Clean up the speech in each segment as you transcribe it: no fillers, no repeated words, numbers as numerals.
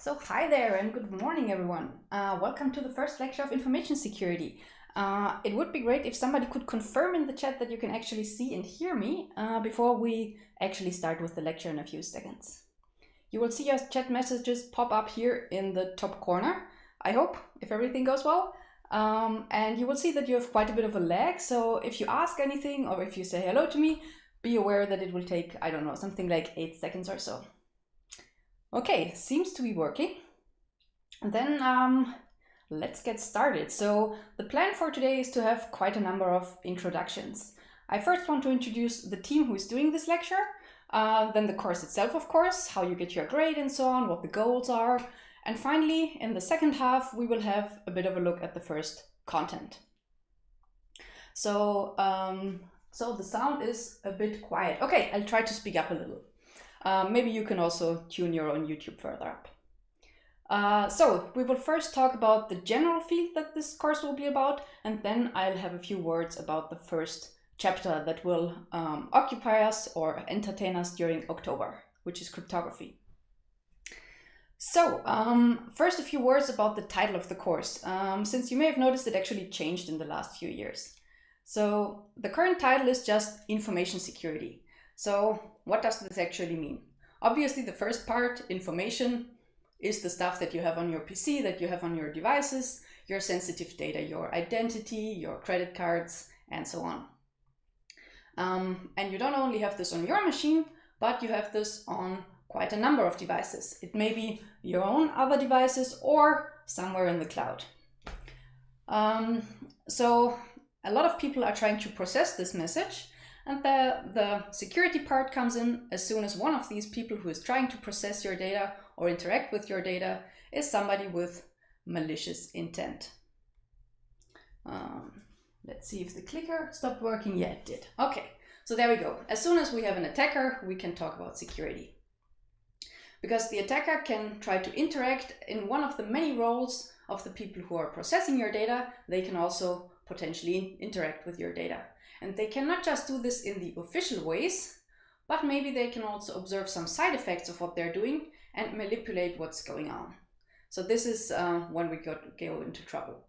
So hi there and good morning everyone. Welcome to the first lecture of information security. It would be great if somebody could confirm in the chat that you can actually see and hear me before we actually start with the lecture in a few seconds. You will see your chat messages pop up here in the top corner, I hope, if everything goes well. And you will see that you have quite a bit of a lag, so if you ask anything or if you say hello to me, be aware that it will take, I don't know, something like 8 seconds or so. Okay, seems to be working. And then let's get started. So the plan for today is to have quite a number of introductions. I first want to introduce the team who is doing this lecture, then the course itself, of course, how you get your grade and so on, what the goals are. And finally, in the second half, we will have a bit of a look at the first content. So, so the sound is a bit quiet. Okay, I'll try to speak up a little. Maybe you can also tune your own YouTube further up. So we will first talk about the general field that this course will be about, and then I'll have a few words about the first chapter that will occupy us or entertain us during October, which is cryptography. So first a few words about the title of the course, since you may have noticed it actually changed in the last few years. So the current title is just information security. So what does this actually mean? Obviously the first part, information, is the stuff that you have on your PC, that you have on your devices, your sensitive data, your identity, your credit cards, and so on. And you don't only have this on your machine, but you have this on quite a number of devices. It may be your own other devices or somewhere in the cloud. So a lot of people are trying to process this message, and the security part comes in as soon as one of these people who is trying to process your data or interact with your data is somebody with malicious intent. Let's see if the clicker stopped working. Yeah, it did. Okay, so there we go. As soon as we have an attacker, we can talk about security. Because the attacker can try to interact in one of the many roles of the people who are processing your data. They can also potentially interact with your data. And they cannot just do this in the official ways, but maybe they can also observe some side effects of what they're doing and manipulate what's going on. So this is when we go into trouble.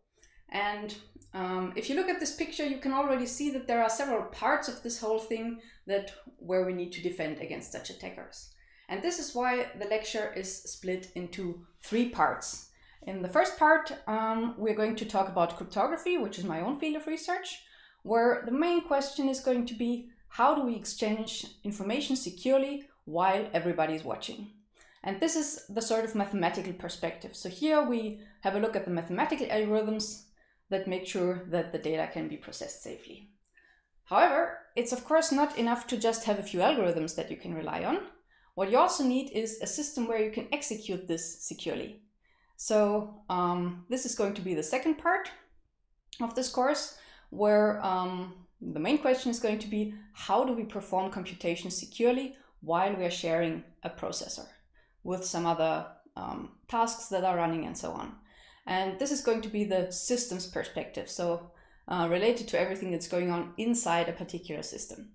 And if you look at this picture, you can already see that there are several parts of this whole thing where we need to defend against such attackers. And this is why the lecture is split into 3 parts. In the first part, we're going to talk about cryptography, which is my own field of research, where the main question is going to be, how do we exchange information securely while everybody is watching? And this is the sort of mathematical perspective. So here we have a look at the mathematical algorithms that make sure that the data can be processed safely. However, it's of course not enough to just have a few algorithms that you can rely on. What you also need is a system where you can execute this securely. So this is going to be the second part of this course, where the main question is going to be, how do we perform computation securely while we are sharing a processor with some other tasks that are running and so on. And this is going to be the systems perspective, so related to everything that's going on inside a particular system.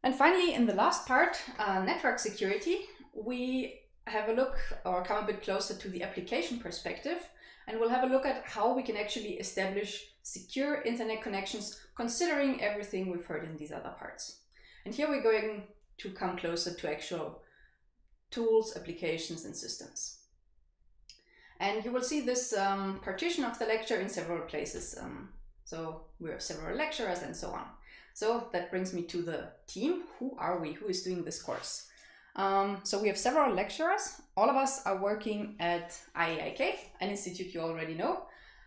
And finally, in the last part, network security, we have a look or come a bit closer to the application perspective, and we'll have a look at how we can actually establish secure internet connections considering everything we've heard in these other parts. And here we're going to come closer to actual tools, applications, and systems. And you will see this partition of the lecture in several places. So we have several lecturers and so on. So that brings me to the team. Who are we? Who is doing this course? So we have several lecturers. All of us are working at IAIK, an institute you already know.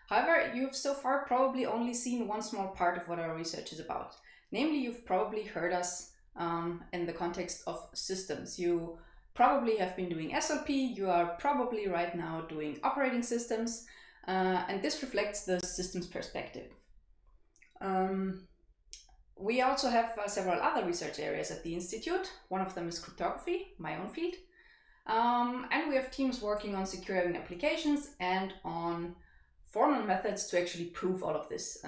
However, you've so far probably only seen one small part of what our research is about. Namely, you've probably heard us in the context of systems. You probably have been doing SLP, you are probably right now doing operating systems, and this reflects the systems perspective. We also have several other research areas at the Institute. One of them is cryptography, my own field. And we have teams working on securing applications and on formal methods to actually prove all of this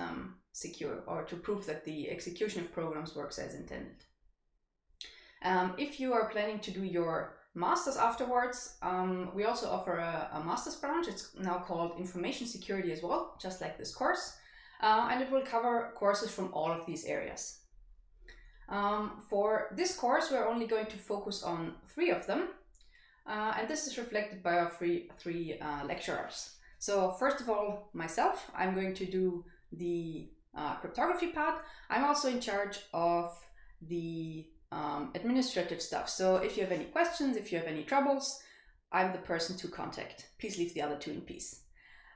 secure, or to prove that the execution of programs works as intended. If you are planning to do your master's afterwards, we also offer a master's branch. It's now called Information Security as well, just like this course. And it will cover courses from all of these areas. For this course, we're only going to focus on 3 of them. And this is reflected by our three lecturers. So first of all, myself, I'm going to do the cryptography part. I'm also in charge of the administrative stuff. So if you have any questions, if you have any troubles, I'm the person to contact. Please leave the other 2 in peace.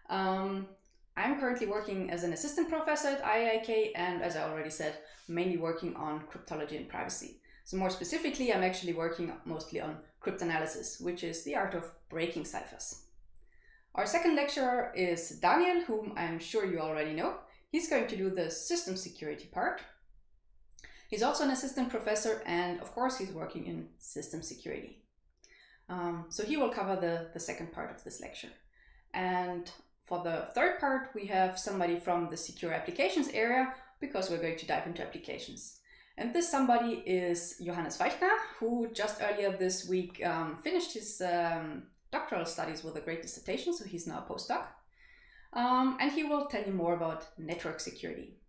I'm currently working as an assistant professor at IIK, and as I already said, mainly working on cryptology and privacy. So more specifically, I'm actually working mostly on cryptanalysis, which is the art of breaking ciphers. Our second lecturer is Daniel, whom I'm sure you already know. He's going to do the system security part. He's also an assistant professor, and of course he's working in system security. So he will cover the second part of this lecture. And for the third part, we have somebody from the secure applications area, because we're going to dive into applications. And this somebody is Johannes Weichner, who just earlier this week finished his doctoral studies with a great dissertation, so he's now a postdoc. And he will tell you more about network security.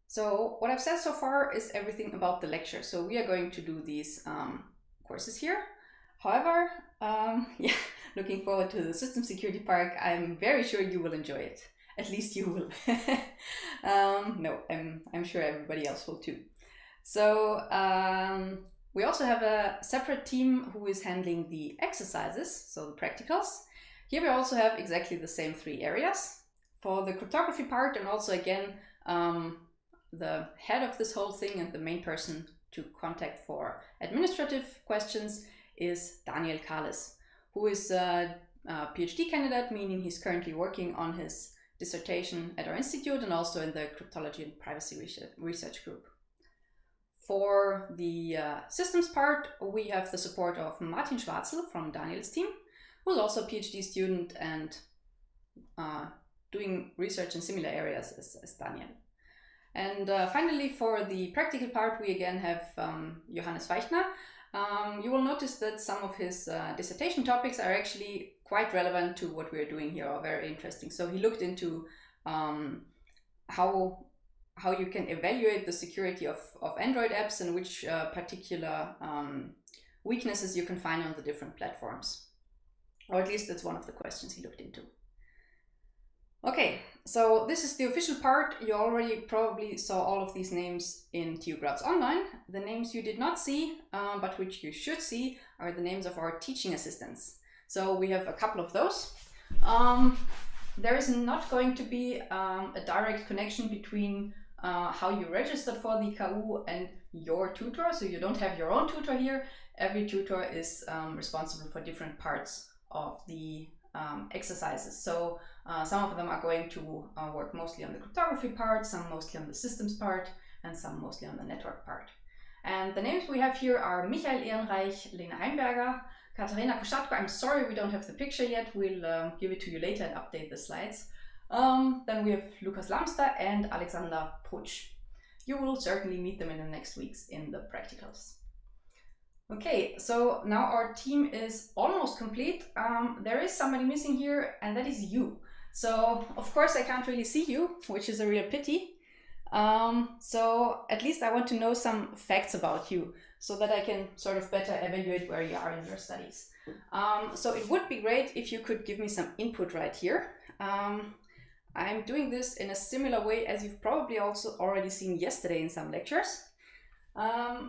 So what I've said so far is everything about the lecture. So we are going to do these courses here. However, looking forward to the system security part. I'm very sure you will enjoy it. At least you will. No, I'm sure everybody else will too. So we also have a separate team who is handling the exercises, so the practicals. Here we also have exactly the same 3 areas. For the cryptography part, and also again, the head of this whole thing and the main person to contact for administrative questions is Daniel Kahles, who is a PhD candidate, meaning he's currently working on his dissertation at our institute and also in the cryptology and privacy research group. For the systems part, we have the support of Martin Schwarzel from Daniel's team, who's also a PhD student and doing research in similar areas as Daniel. And finally, for the practical part, we again have Johannes Weichner. You will notice that some of his dissertation topics are actually quite relevant to what we're doing here, or very interesting. So he looked into how you can evaluate the security of Android apps and which particular weaknesses you can find on the different platforms. Or at least that's one of the questions he looked into. Okay, so this is the official part. You already probably saw all of these names in TU Graz Online. The names you did not see, but which you should see, are the names of our teaching assistants. So we have a couple of those. There is not going to be a direct connection between how you registered for the KU and your tutor. So you don't have your own tutor here. Every tutor is responsible for different parts of the exercises. So some of them are going to work mostly on the cryptography part, some mostly on the systems part, and some mostly on the network part. And the names we have here are Michael Ehrenreich, Lena Heimberger, Katarina Koshatko. I'm sorry we don't have the picture yet. We'll give it to you later and update the slides. Then we have Lukas Lamster and Alexander Prutsch. You will certainly meet them in the next weeks in the practicals. Okay, so now our team is almost complete. There is somebody missing here, and that is you. So of course I can't really see you, which is a real pity. So at least I want to know some facts about you so that I can sort of better evaluate where you are in your studies. So it would be great if you could give me some input right here. I'm doing this in a similar way as you've probably also already seen yesterday in some lectures.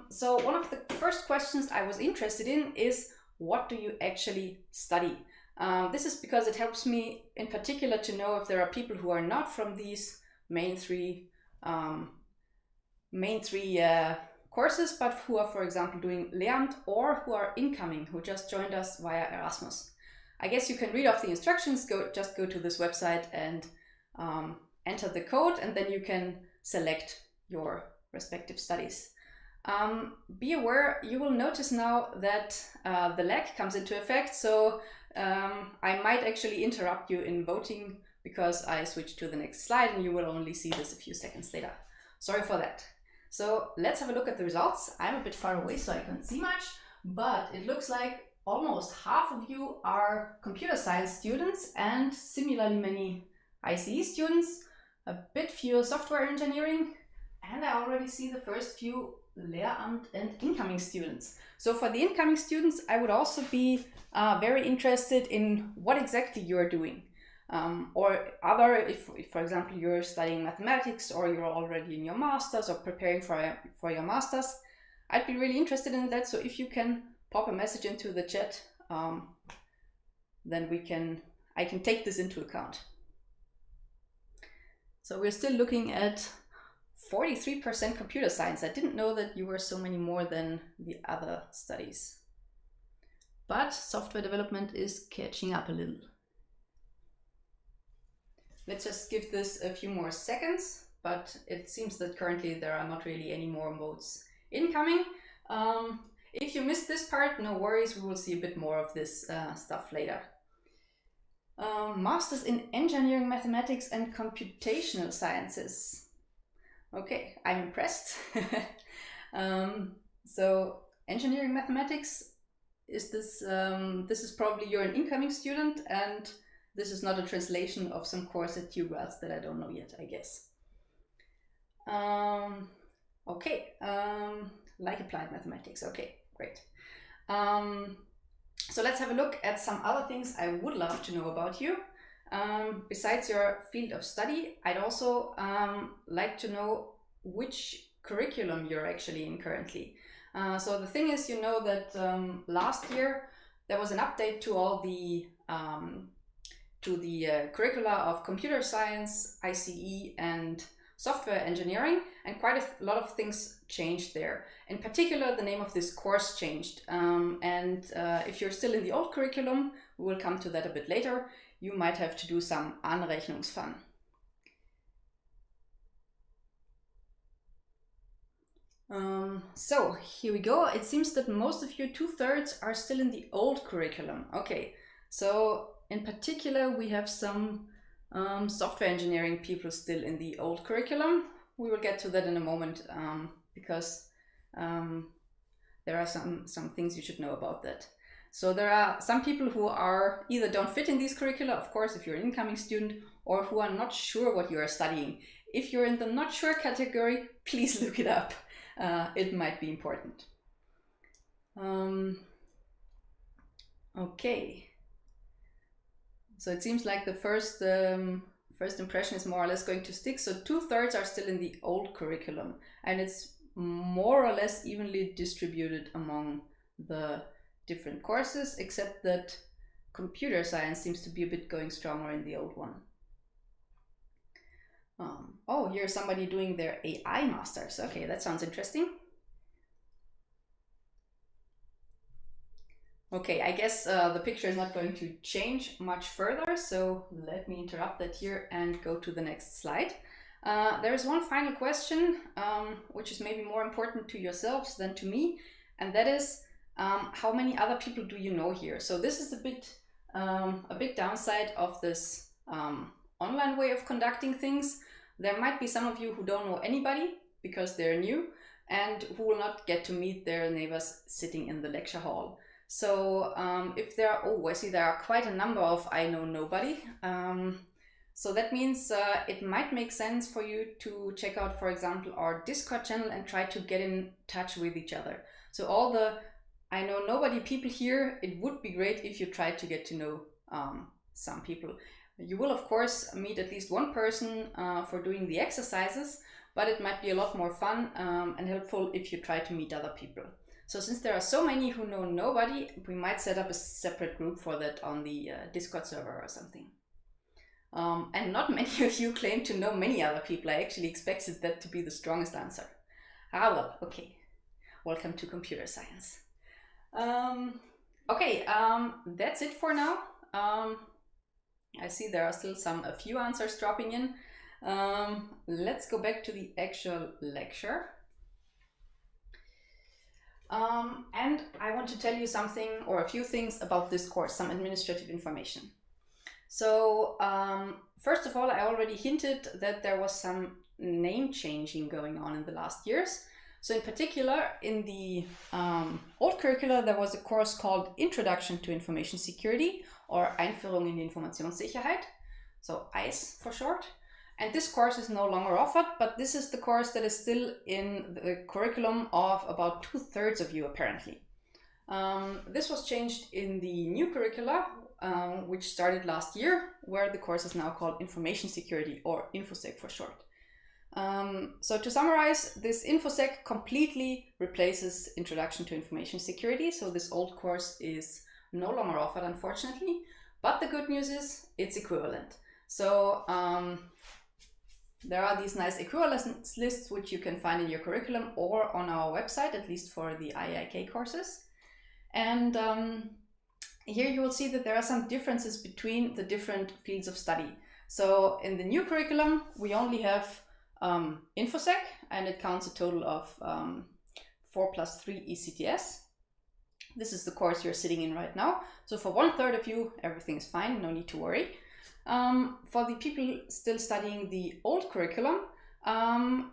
So one of the first questions I was interested in is, what do you actually study? This is because it helps me in particular to know if there are people who are not from these main three courses, but who are, for example, doing Lehramt, or who are incoming, who just joined us via Erasmus. I guess you can read off the instructions, just go to this website and enter the code, and then you can select your respective studies. Be aware, you will notice now that the lag comes into effect, so I might actually interrupt you in voting because I switched to the next slide and you will only see this a few seconds later. Sorry for that. So let's have a look at the results. I'm a bit far away so I can't see much, but it looks like almost half of you are computer science students and similarly many ICE students, a bit fewer software engineering, and I already see the first few Lehramt and incoming students. So for the incoming students, I would also be very interested in what exactly you're doing. Or other, if for example you're studying mathematics or you're already in your masters or preparing for your masters, I'd be really interested in that. So if you can pop a message into the chat, then I can take this into account. So we're still looking at 43% computer science. I didn't know that you were so many more than the other studies. But software development is catching up a little. Let's just give this a few more seconds, but it seems that currently there are not really any more votes incoming. If you missed this part, no worries, we will see a bit more of this stuff later. Masters in Engineering, Mathematics and Computational Sciences. Okay, I'm impressed. So Engineering Mathematics, is this, this is probably you're an incoming student, and this is not a translation of some course at UGrads that I don't know yet, I guess. Okay, like applied mathematics, okay, great. So let's have a look at some other things I would love to know about you. Besides your field of study, I'd also like to know which curriculum you're actually in currently. So the thing is, you know that last year there was an update to all the curricula of computer science, ICE and software engineering, and quite a lot of things changed there. In particular, the name of this course changed. If you're still in the old curriculum, we will come to that a bit later, you might have to do some Anrechnungsfang. So here we go. It seems that most of you, 2/3, are still in the old curriculum. Okay, so in particular, we have some software engineering people still in the old curriculum. We will get to that in a moment because there are some things you should know about that. So there are some people who are either don't fit in these curricula, of course, if you're an incoming student, or who are not sure what you are studying. If you're in the not sure category, please look it up. It might be important. Okay. So it seems like the first impression is more or less going to stick. So 2/3 are still in the old curriculum, and it's more or less evenly distributed among the different courses, except that computer science seems to be a bit going stronger in the old one. Oh, here's somebody doing their AI masters. Okay, that sounds interesting. Okay, I guess the picture is not going to change much further, so let me interrupt that here and go to the next slide. There is one final question, which is maybe more important to yourselves than to me, and that is, how many other people do you know here? So this is a big downside of this online way of conducting things. There might be some of you who don't know anybody because they're new and who will not get to meet their neighbors sitting in the lecture hall. So if there are, oh, I see there are quite a number of I know nobody. So that means it might make sense for you to check out, for example, our Discord channel and try to get in touch with each other. So all the I know nobody people here, it would be great if you tried to get to know some people. You will, of course, meet at least one person for doing the exercises, but it might be a lot more fun and helpful if you try to meet other people. So since there are so many who know nobody, we might set up a separate group for that on the Discord server or something. And not many of you claim to know many other people. I actually expected that to be the strongest answer. Ah, well, okay. Welcome to computer science. Okay, that's it for now. I see there are still a few answers dropping in. Let's go back to the actual lecture. And I want to tell you something or a few things about this course, some administrative information. So first of all, I already hinted that there was some name changing going on in the last years. So in particular, in the old curricula, there was a course called Introduction to Information Security, or Einführung in die Informationssicherheit, so ICE for short. And this course is no longer offered, but this is the course that is still in the curriculum of about 2/3 of you, apparently. This was changed in the new curricula, which started last year, where the course is now called Information Security, or InfoSec for short. So to summarize, this InfoSec completely replaces Introduction to Information Security. So this old course is no longer offered, unfortunately, but the good news is it's equivalent. So there are these nice equivalence lists which you can find in your curriculum or on our website, at least for the IAK courses. And here you will see that there are some differences between the different fields of study. So in the new curriculum, we only have InfoSec, and it counts a total of 4 + 3 ECTS. This is the course you're sitting in right now. So for 1/3 of you, everything is fine, no need to worry. For the people still studying the old curriculum,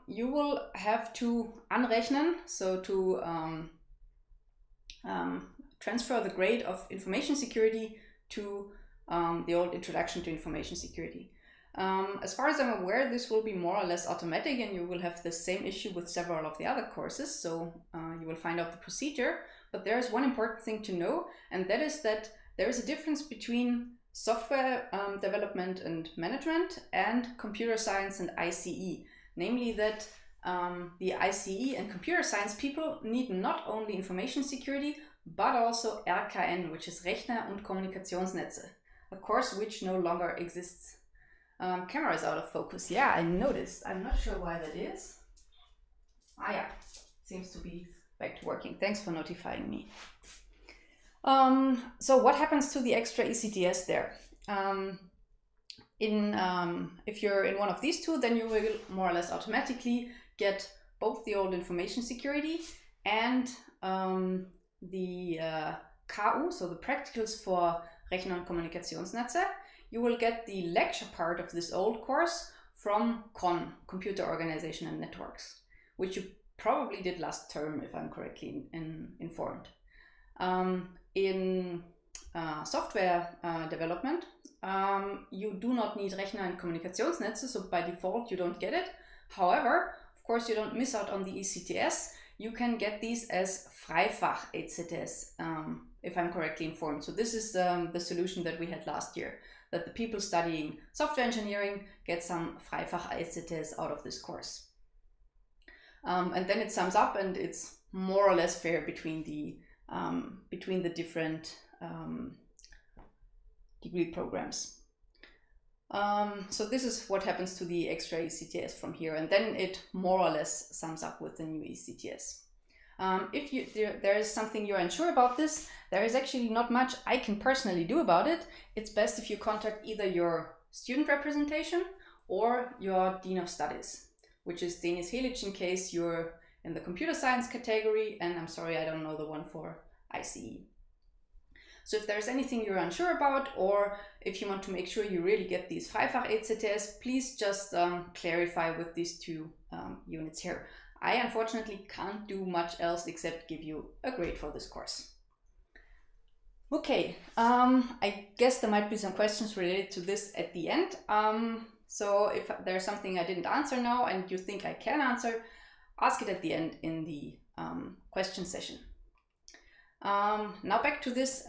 you will have to anrechnen, so to transfer the grade of information security to the old Introduction to Information Security. As far as I'm aware, this will be more or less automatic, and you will have the same issue with several of the other courses, so you will find out the procedure. But there is one important thing to know, and that is that there is a difference between software development and management and computer science and ICE. Namely that the ICE and computer science people need not only information security, but also RKN, which is Rechner- und Kommunikationsnetze, a course which no longer exists. Camera is out of focus. Yeah, I noticed. I'm not sure why that is. Ah yeah, seems to be back to working. Thanks for notifying me. So what happens to the extra ECTS there? If you're in one of these two, then you will more or less automatically get both the old information security and the KU, so the practicals for Rechner- und Kommunikationsnetze. You will get the lecture part of this old course from CON, Computer Organization and Networks, which you probably did last term, if I'm correctly informed. In software development, you do not need Rechner- und Kommunikationsnetze, so by default you don't get it. However, of course, you don't miss out on the ECTS. You can get these as Freifach ECTS, if I'm correctly informed. So this is the solution that we had last year, that the people studying software engineering get some Freifach ECTS out of this course. And then it sums up, and it's more or less fair between the different degree programs. So this is what happens to the extra ECTS from here, and then it more or less sums up with the new ECTS. If there is something you're unsure about this, there is actually not much I can personally do about it. It's best if you contact either your student representation or your Dean of Studies, which is Denis Helic in case you're in the computer science category, and I'm sorry, I don't know the one for ICE. So if there's anything you're unsure about, or if you want to make sure you really get these Freifach ECTS, please just clarify with these two units here. I unfortunately can't do much else except give you a grade for this course. Okay, I guess there might be some questions related to this at the end. So if there's something I didn't answer now and you think I can answer, ask it at the end in the question session. Now back to this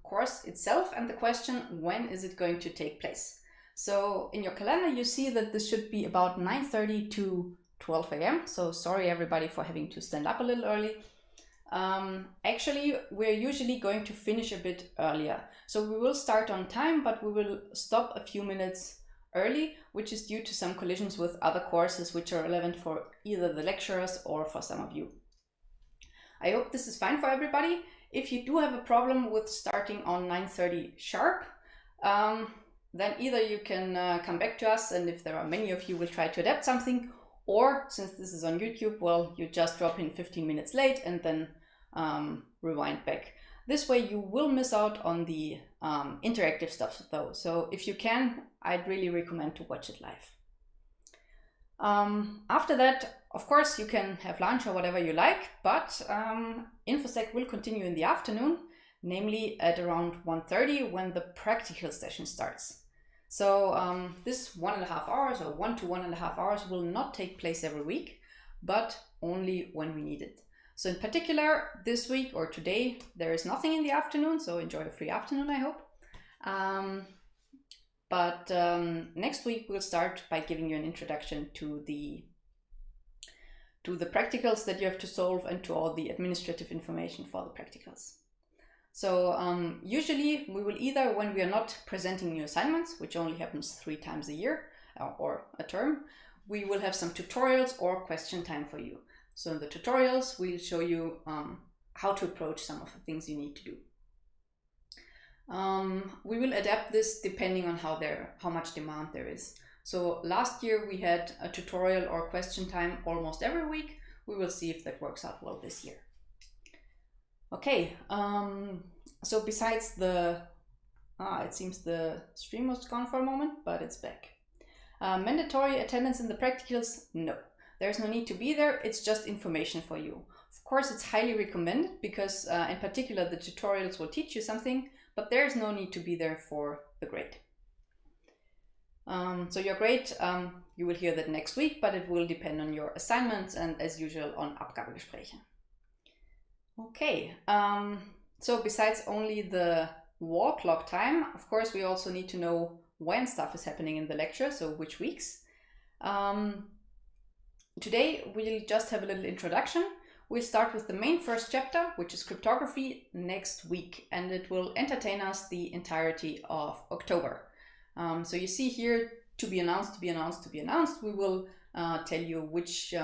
course itself and the question, when is it going to take place? So in your calendar you see that this should be about 9:30 to 12 a.m. So sorry everybody for having to stand up a little early. Actually, we're usually going to finish a bit earlier. So we will start on time, but we will stop a few minutes early, which is due to some collisions with other courses which are relevant for either the lecturers or for some of you. I hope this is fine for everybody. If you do have a problem with starting on 9:30 sharp, then either you can come back to us, and if there are many of you, we'll try to adapt something, or since this is on YouTube, well, you just drop in 15 minutes late and then rewind back. This way you will miss out on the interactive stuff though. So if you can, I'd really recommend to watch it live. After that, Of course, you can have lunch or whatever you like, but InfoSec will continue in the afternoon, namely at around 1:30 when the practical session starts. So this 1.5 hours or 1 to 1.5 hours will not take place every week, but only when we need it. So in particular, this week or today, there is nothing in the afternoon, so enjoy a free afternoon, I hope. But next week we'll start by giving you an introduction to the practicals that you have to solve and to all the administrative information for the practicals. So usually we will either, when we are not presenting new assignments, which only happens 3 times a year or a term, we will have some tutorials or question time for you. So in the tutorials, we'll show you how to approach some of the things you need to do. We will adapt this depending on how much demand there is. So last year we had a tutorial or question time almost every week. We will see if that works out well this year. Okay, so besides it seems the stream was gone for a moment, but it's back. Mandatory attendance in the practicals? No, there's no need to be there. It's just information for you. Of course, it's highly recommended because in particular the tutorials will teach you something, but there's no need to be there for the grade. So your grade, you will hear that next week, but it will depend on your assignments and as usual on Abgabegespräche. Okay, so besides only the wall clock time, of course, we also need to know when stuff is happening in the lecture, so which weeks. Today, we'll just have a little introduction. We'll start with the main first chapter, which is cryptography, next week, and it will entertain us the entirety of October. So you see here, to be announced, to be announced, to be announced. We will tell you which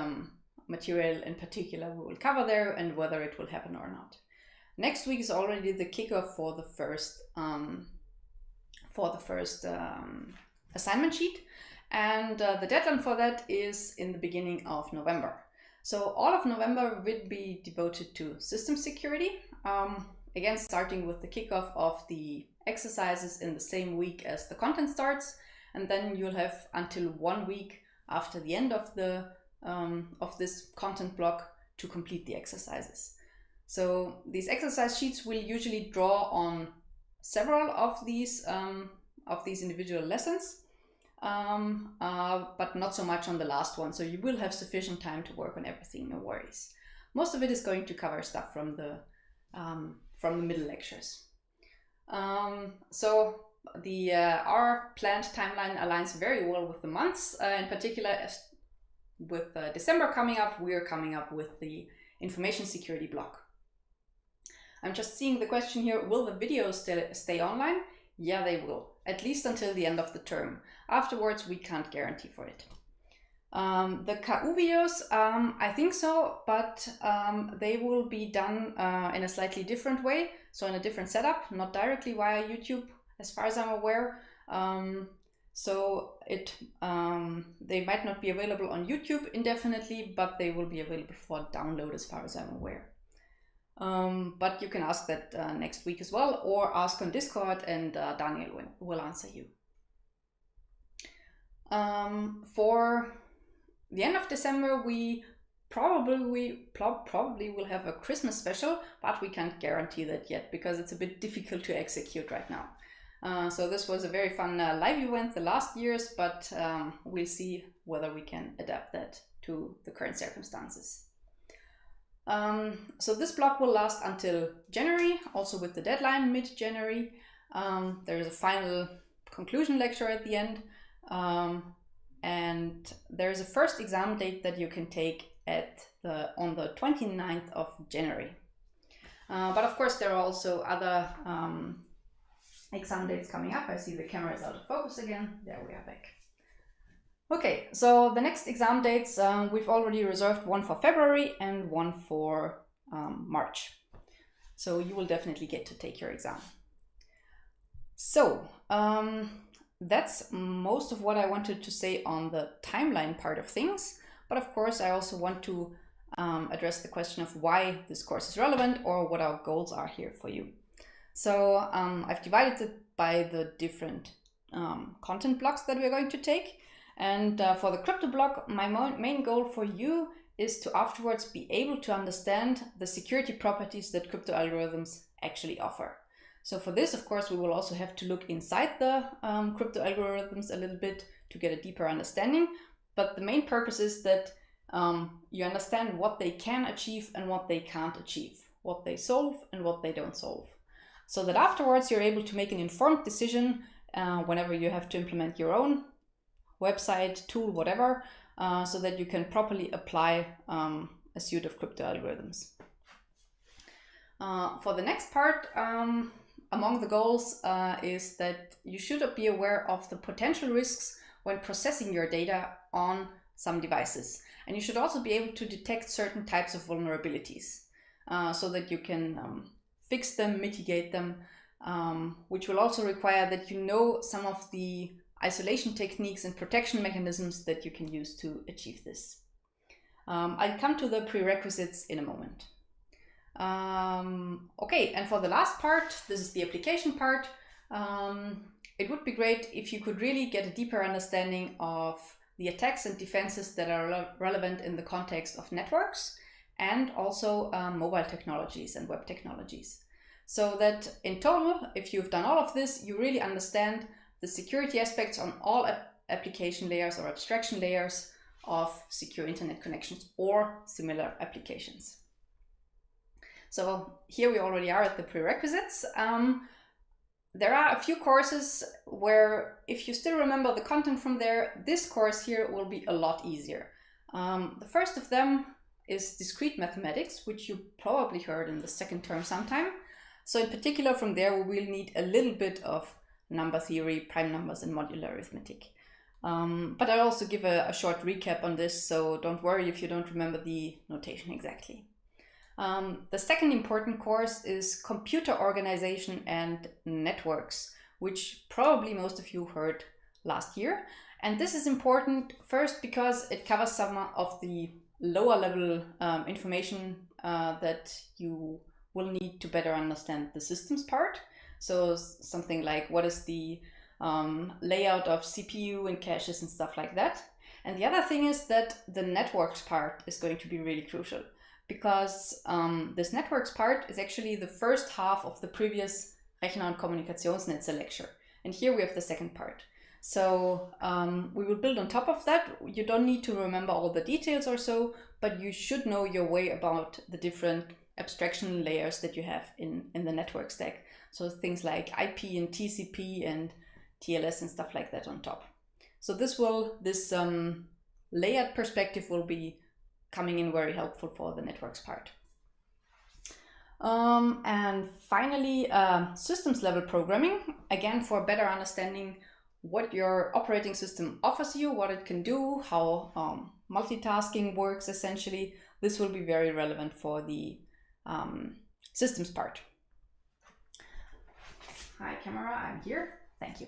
material in particular we will cover there and whether it will happen or not. Next week is already the kickoff for the first assignment sheet, and the deadline for that is in the beginning of November. So all of November will be devoted to system security. Again, starting with the kickoff of the exercises in the same week as the content starts, and then you'll have until 1 week after the end of this content block to complete the exercises. So these exercise sheets will usually draw on several of these individual lessons, but not so much on the last one. So you will have sufficient time to work on everything, no worries. Most of it is going to cover stuff from the middle lectures. So our planned timeline aligns very well with the months. In particular, with December coming up, we're coming up with the information security block. I'm just seeing the question here, will the videos stay online? Yeah, they will, at least until the end of the term. Afterwards, we can't guarantee for it. The KU videos, I think so, but they will be done in a slightly different way, so in a different setup, not directly via YouTube, as far as I'm aware. So they might not be available on YouTube indefinitely, but they will be available for download as far as I'm aware. But you can ask that next week as well, or ask on Discord and Daniel will answer you. For the end of December, we probably will have a Christmas special, but we can't guarantee that yet because it's a bit difficult to execute right now. So this was a very fun live event the last years, but we'll see whether we can adapt that to the current circumstances. So this block will last until January, also with the deadline mid-January. There is a final conclusion lecture at the end, and there is a first exam date that you can take on the 29th of January. But of course there are also other exam dates coming up. I see the camera is out of focus again. There we are back. Okay, so the next exam dates, we've already reserved one for February and one for March. So you will definitely get to take your exam. So that's most of what I wanted to say on the timeline part of things. But of course, I also want to address the question of why this course is relevant or what our goals are here for you. So I've divided it by the different content blocks that we're going to take. And for the crypto block, my main goal for you is to afterwards be able to understand the security properties that crypto algorithms actually offer. So for this, of course, we will also have to look inside the crypto algorithms a little bit to get a deeper understanding. But the main purpose is that you understand what they can achieve and what they can't achieve, what they solve and what they don't solve. So that afterwards you're able to make an informed decision whenever you have to implement your own website, tool, whatever, so that you can properly apply a suite of crypto algorithms. For the next part, among the goals is that you should be aware of the potential risks when processing your data on some devices. And you should also be able to detect certain types of vulnerabilities so that you can fix them, mitigate them, which will also require that you know some of the isolation techniques and protection mechanisms that you can use to achieve this. I'll come to the prerequisites in a moment. Okay, and for the last part, this is the application part. It would be great if you could really get a deeper understanding of the attacks and defenses that are relevant in the context of networks and also mobile technologies and web technologies. So that in total, if you've done all of this, you really understand the security aspects on all application layers or abstraction layers of secure internet connections or similar applications. So here we already are at the prerequisites. There are a few courses where if you still remember the content from there, this course here will be a lot easier. The first of them is discrete mathematics, which you probably heard in the second term sometime. So in particular from there we will need a little bit of number theory, prime numbers and modular arithmetic. But I'll also give a short recap on this, so don't worry if you don't remember the notation exactly. The second important course is computer organization and networks, which probably most of you heard last year. And this is important first because it covers some of the lower level information that you will need to better understand the systems part. So something like what is the layout of CPU and caches and stuff like that. And the other thing is that the networks part is going to be really crucial, because this networks part is actually the first half of the previous Rechner- und Kommunikationsnetze lecture. And here we have the second part. So we will build on top of that. You don't need to remember all the details or so, but you should know your way about the different abstraction layers that you have in the network stack. So things like IP and TCP and TLS and stuff like that on top. So this layered perspective will be coming in very helpful for the networks part. And finally, systems level programming, again for better understanding what your operating system offers you, what it can do, how multitasking works essentially. This will be very relevant for the systems part. Hi camera, I'm here, thank you.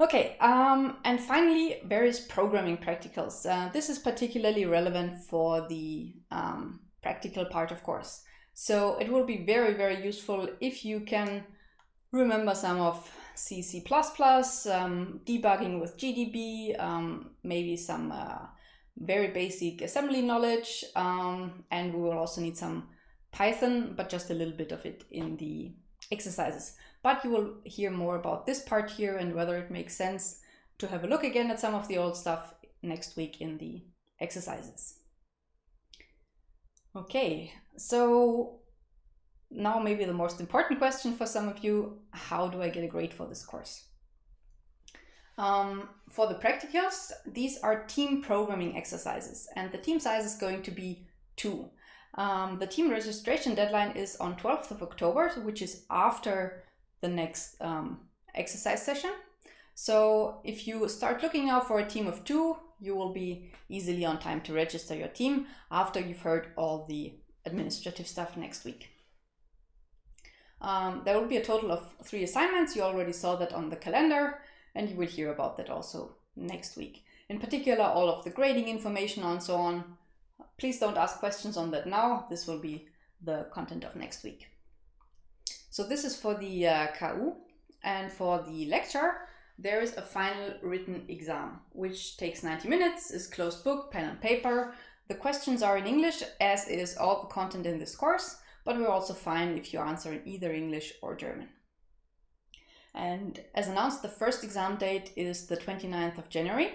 Okay, and finally, various programming practicals. This is particularly relevant for the practical part, of course. So it will be very, very useful if you can remember some of C, C++, debugging with GDB, maybe some very basic assembly knowledge, and we will also need some Python, but just a little bit of it in the exercises. But you will hear more about this part here and whether it makes sense to have a look again at some of the old stuff next week in the exercises. Okay, so now maybe the most important question for some of you: how do I get a grade for this course? For the practicals, these are team programming exercises, and the team size is going to be 2. The team registration deadline is on 12th of October, which is after the next exercise session. So if you start looking now for a team of 2, you will be easily on time to register your team after you've heard all the administrative stuff next week. There will be a total of 3 assignments. You already saw that on the calendar, and you will hear about that also next week. In particular, all of the grading information and so on. Please don't ask questions on that now. This will be the content of next week. So this is for the KU, and for the lecture, there is a final written exam, which takes 90 minutes, is closed book, pen and paper. The questions are in English, as is all the content in this course, but we're also fine if you answer in either English or German. And as announced, the first exam date is the 29th of January.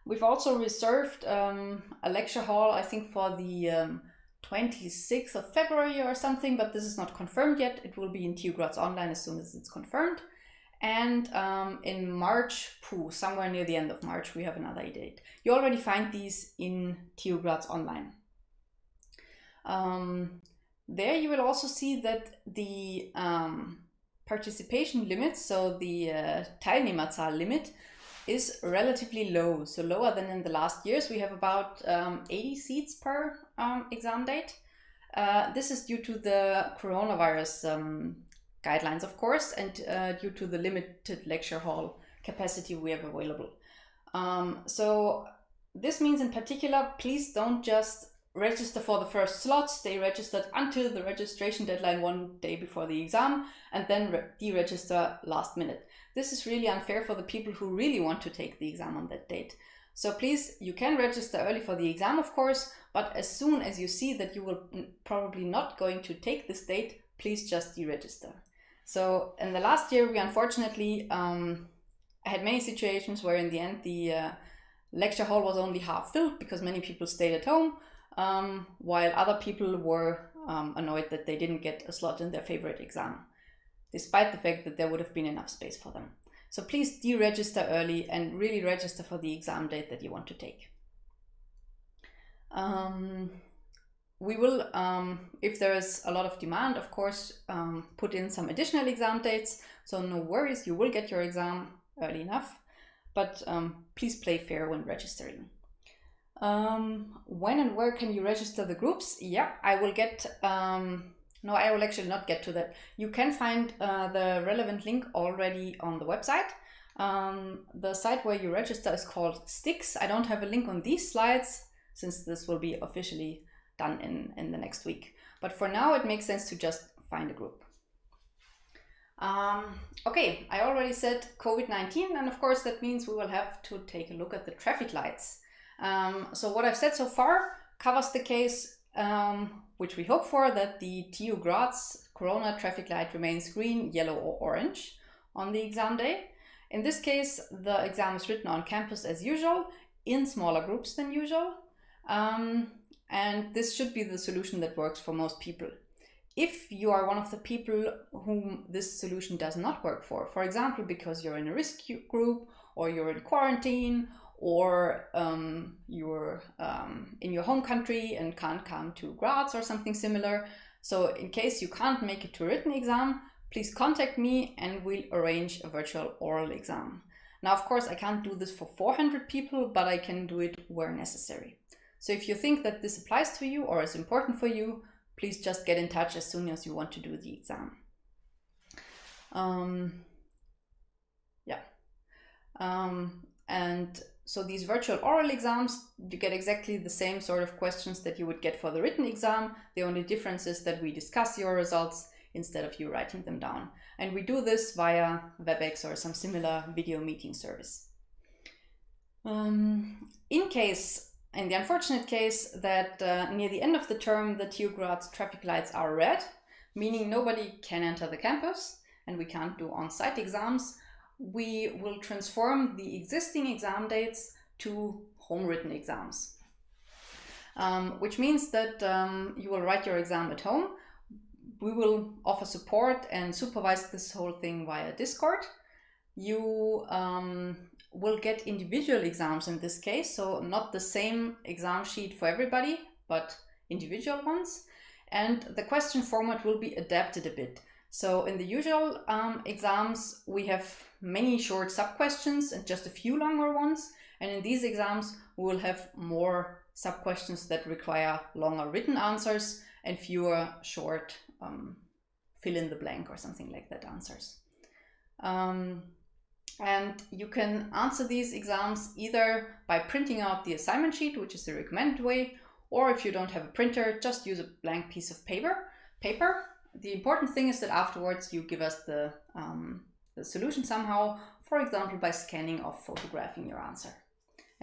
We've also reserved a lecture hall, I think for the 26th of February or something, but this is not confirmed yet. It will be in TU Graz Online as soon as it's confirmed. And in March, somewhere near the end of March, we have another date. You already find these in TU Graz Online. There you will also see that the participation limit, so the Teilnehmerzahl limit, is relatively low, so lower than in the last years. We have about 80 seats per exam date. This is due to the coronavirus guidelines, of course, and due to the limited lecture hall capacity we have available. So this means in particular, please don't just register for the first slot, stay registered until the registration deadline one day before the exam, and then deregister last minute. This is really unfair for the people who really want to take the exam on that date. So please, you can register early for the exam, of course, but as soon as you see that you will probably not going to take this date, please just deregister. So in the last year, we unfortunately had many situations where in the end the lecture hall was only half filled because many people stayed at home, while other people were annoyed that they didn't get a slot in their favorite exam, despite the fact that there would have been enough space for them. So please deregister early and really register for the exam date that you want to take. We will, if there is a lot of demand, of course, put in some additional exam dates. So no worries, you will get your exam early enough, but please play fair when registering. When and where can you register the groups? Yeah, I will get, no, I will actually not get to that. You can find the relevant link already on the website. The site where you register is called Stix. I don't have a link on these slides since this will be officially done in the next week. But for now, it makes sense to just find a group. Okay, I already said COVID-19, and of course that means we will have to take a look at the traffic lights. So what I've said so far covers the case, which we hope for, that the TU Graz Corona traffic light remains green, yellow or orange on the exam day. In this case, the exam is written on campus as usual, in smaller groups than usual. And this should be the solution that works for most people. If you are one of the people whom this solution does not work for example, because you're in a risk group, or you're in quarantine, or you're in your home country and can't come to Graz or something similar. So in case you can't make it to a written exam, please contact me and we'll arrange a virtual oral exam. Now, of course, I can't do this for 400 people, but I can do it where necessary. So if you think that this applies to you or is important for you, please just get in touch as soon as you want to do the exam. And so these virtual oral exams, you get exactly the same sort of questions that you would get for the written exam. The only difference is that we discuss your results instead of you writing them down. And we do this via WebEx or some similar video meeting service. In the unfortunate case that near the end of the term, the TU Graz traffic lights are red, meaning nobody can enter the campus and we can't do on-site exams, we will transform the existing exam dates to home-written exams. Which means that you will write your exam at home. We will offer support and supervise this whole thing via Discord. You will get individual exams in this case, so not the same exam sheet for everybody, but individual ones. And the question format will be adapted a bit. So in the usual exams, we have many short sub-questions and just a few longer ones. And in these exams, we will have more sub-questions that require longer written answers and fewer short fill in the blank or something like that answers. And you can answer these exams either by printing out the assignment sheet, which is the recommended way, or if you don't have a printer, just use a blank piece of paper. The important thing is that afterwards you give us the solution somehow, for example, by scanning or photographing your answer.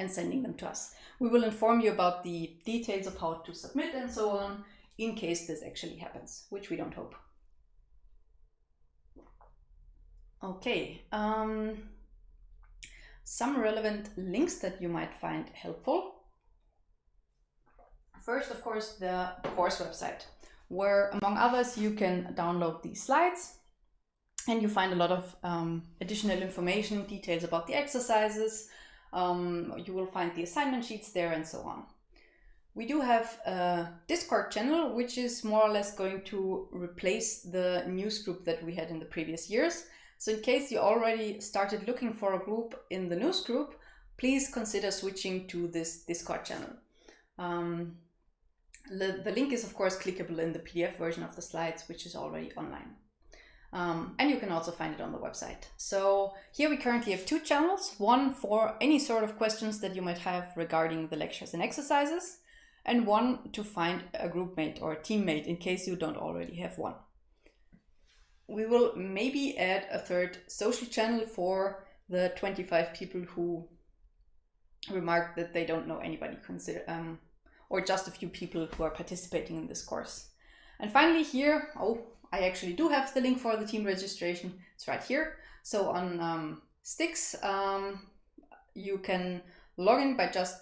and sending them to us. We will inform you about the details of how to submit and so on in case this actually happens, which we don't hope. Okay, some relevant links that you might find helpful. First, of course, the course website, where among others you can download these slides and you find a lot of additional information, details about the exercises. You will find the assignment sheets there and so on. We do have a Discord channel, which is more or less going to replace the news group that we had in the previous years. So in case you already started looking for a group in the news group, please consider switching to this Discord channel. The link is of course clickable in the PDF version of the slides, which is already online. And you can also find it on the website. So here we currently have two channels, one for any sort of questions that you might have regarding the lectures and exercises, and one to find a group mate or a teammate in case you don't already have one. We will maybe add a third social channel for the 25 people who remarked that they don't know anybody, or just a few people who are participating in this course. And finally here, I actually do have the link for the team registration. It's right here. So on Stix, you can log in by just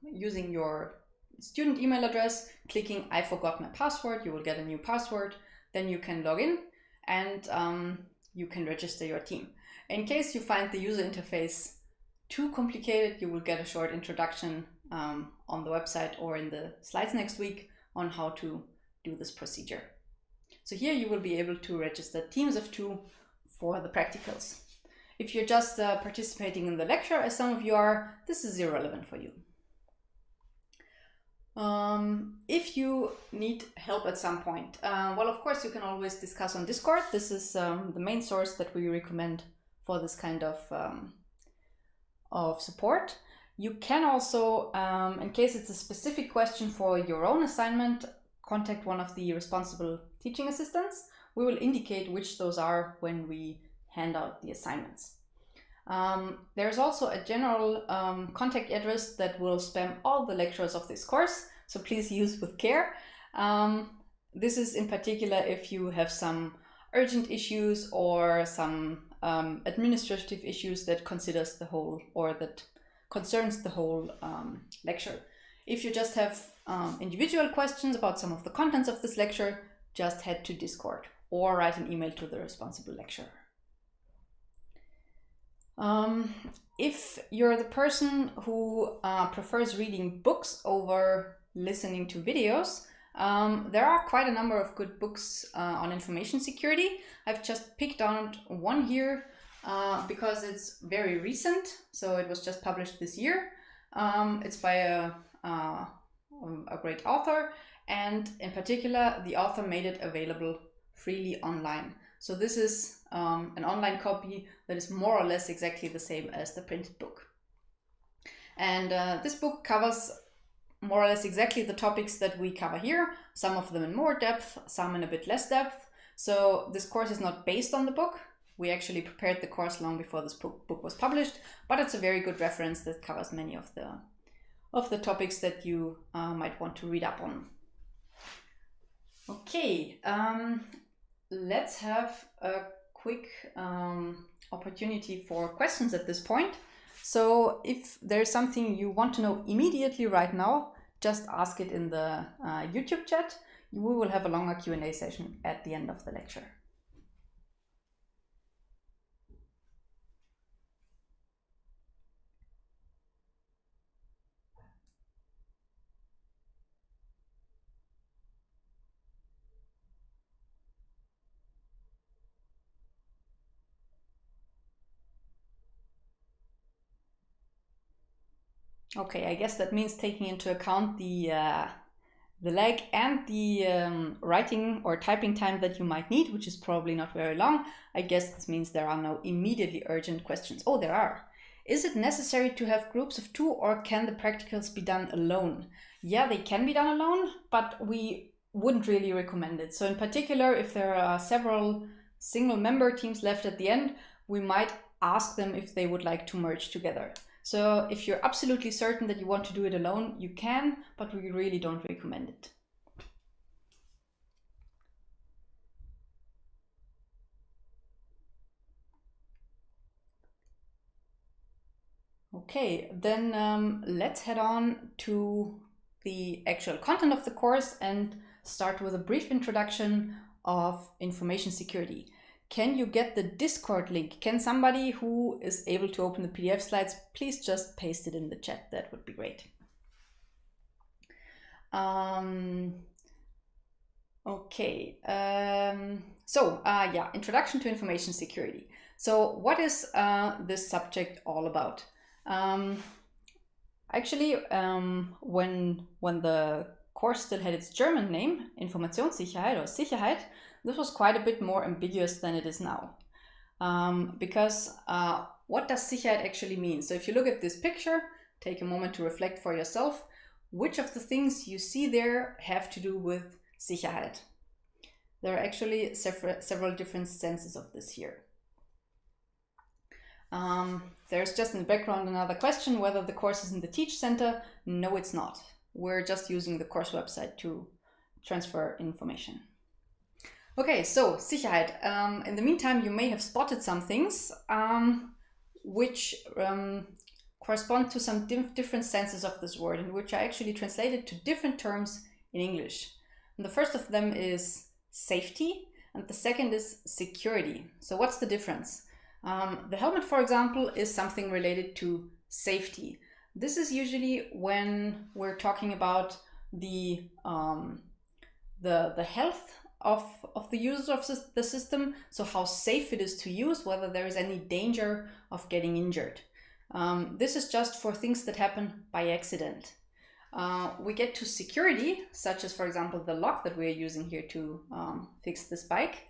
using your student email address, clicking I forgot my password. You will get a new password. Then you can log in and you can register your team. In case you find the user interface too complicated, you will get a short introduction on the website or in the slides next week on how to do this procedure. So here you will be able to register teams of 2 for the practicals. If you're just participating in the lecture, as some of you are, this is irrelevant for you. If you need help at some point, well, of course, you can always discuss on Discord. This is the main source that we recommend for this kind of support. You can also, in case it's a specific question for your own assignment, contact one of the responsible teaching assistants. We will indicate which those are when we hand out the assignments. There's also a general contact address that will spam all the lecturers of this course, so please use with care. This is in particular if you have some urgent issues or some administrative issues that considers the whole or that concerns the whole lecture. If you just have individual questions about some of the contents of this lecture, just head to Discord or write an email to the responsible lecturer. If you're the person who prefers reading books over listening to videos, there are quite a number of good books on information security. I've just picked out one here because it's very recent, so it was just published this year. It's by a great author, and in particular the author made it available freely online. So this is an online copy that is more or less exactly the same as the printed book. And this book covers more or less exactly the topics that we cover here, some of them in more depth, some in a bit less depth. So this course is not based on the book. We actually prepared the course long before this book was published, but it's a very good reference that covers many of the topics that you might want to read up on. Okay, let's have a quick opportunity for questions at this point. So if there's something you want to know immediately right now, just ask it in the YouTube chat. We will have a longer Q&A session at the end of the lecture. Okay, I guess that means taking into account the lag and the writing or typing time that you might need, which is probably not very long. I guess this means there are no immediately urgent questions. Oh, there are. Is it necessary to have groups of 2, or can the practicals be done alone? Yeah, they can be done alone, but we wouldn't really recommend it. So in particular, if there are several single member teams left at the end, we might ask them if they would like to merge together. So if you're absolutely certain that you want to do it alone, you can, but we really don't recommend it. Okay, then let's head on to the actual content of the course and start with a brief introduction of information security. Can you get the Discord link? Can somebody who is able to open the PDF slides, please just paste it in the chat? That would be great. Okay, yeah, introduction to information security. So what is this subject all about? Actually, when the course still had its German name, Informationssicherheit or Sicherheit, this was quite a bit more ambiguous than it is now. Because what does Sicherheit actually mean? So if you look at this picture, take a moment to reflect for yourself, which of the things you see there have to do with Sicherheit? There are actually several different senses of this here. There's just in the background another question, whether the course is in the Teach Center. No, it's not. We're just using the course website to transfer information. Okay, so Sicherheit. In the meantime, you may have spotted some things which correspond to some different senses of this word, and which are actually translated to different terms in English. And the first of them is safety, and the second is security. So what's the difference? The helmet, for example, is something related to safety. This is usually when we're talking about the health of the user of the system, so how safe it is to use, whether there is any danger of getting injured. This is just for things that happen by accident. We get to security, such as, for example, the lock that we're using here to fix this bike,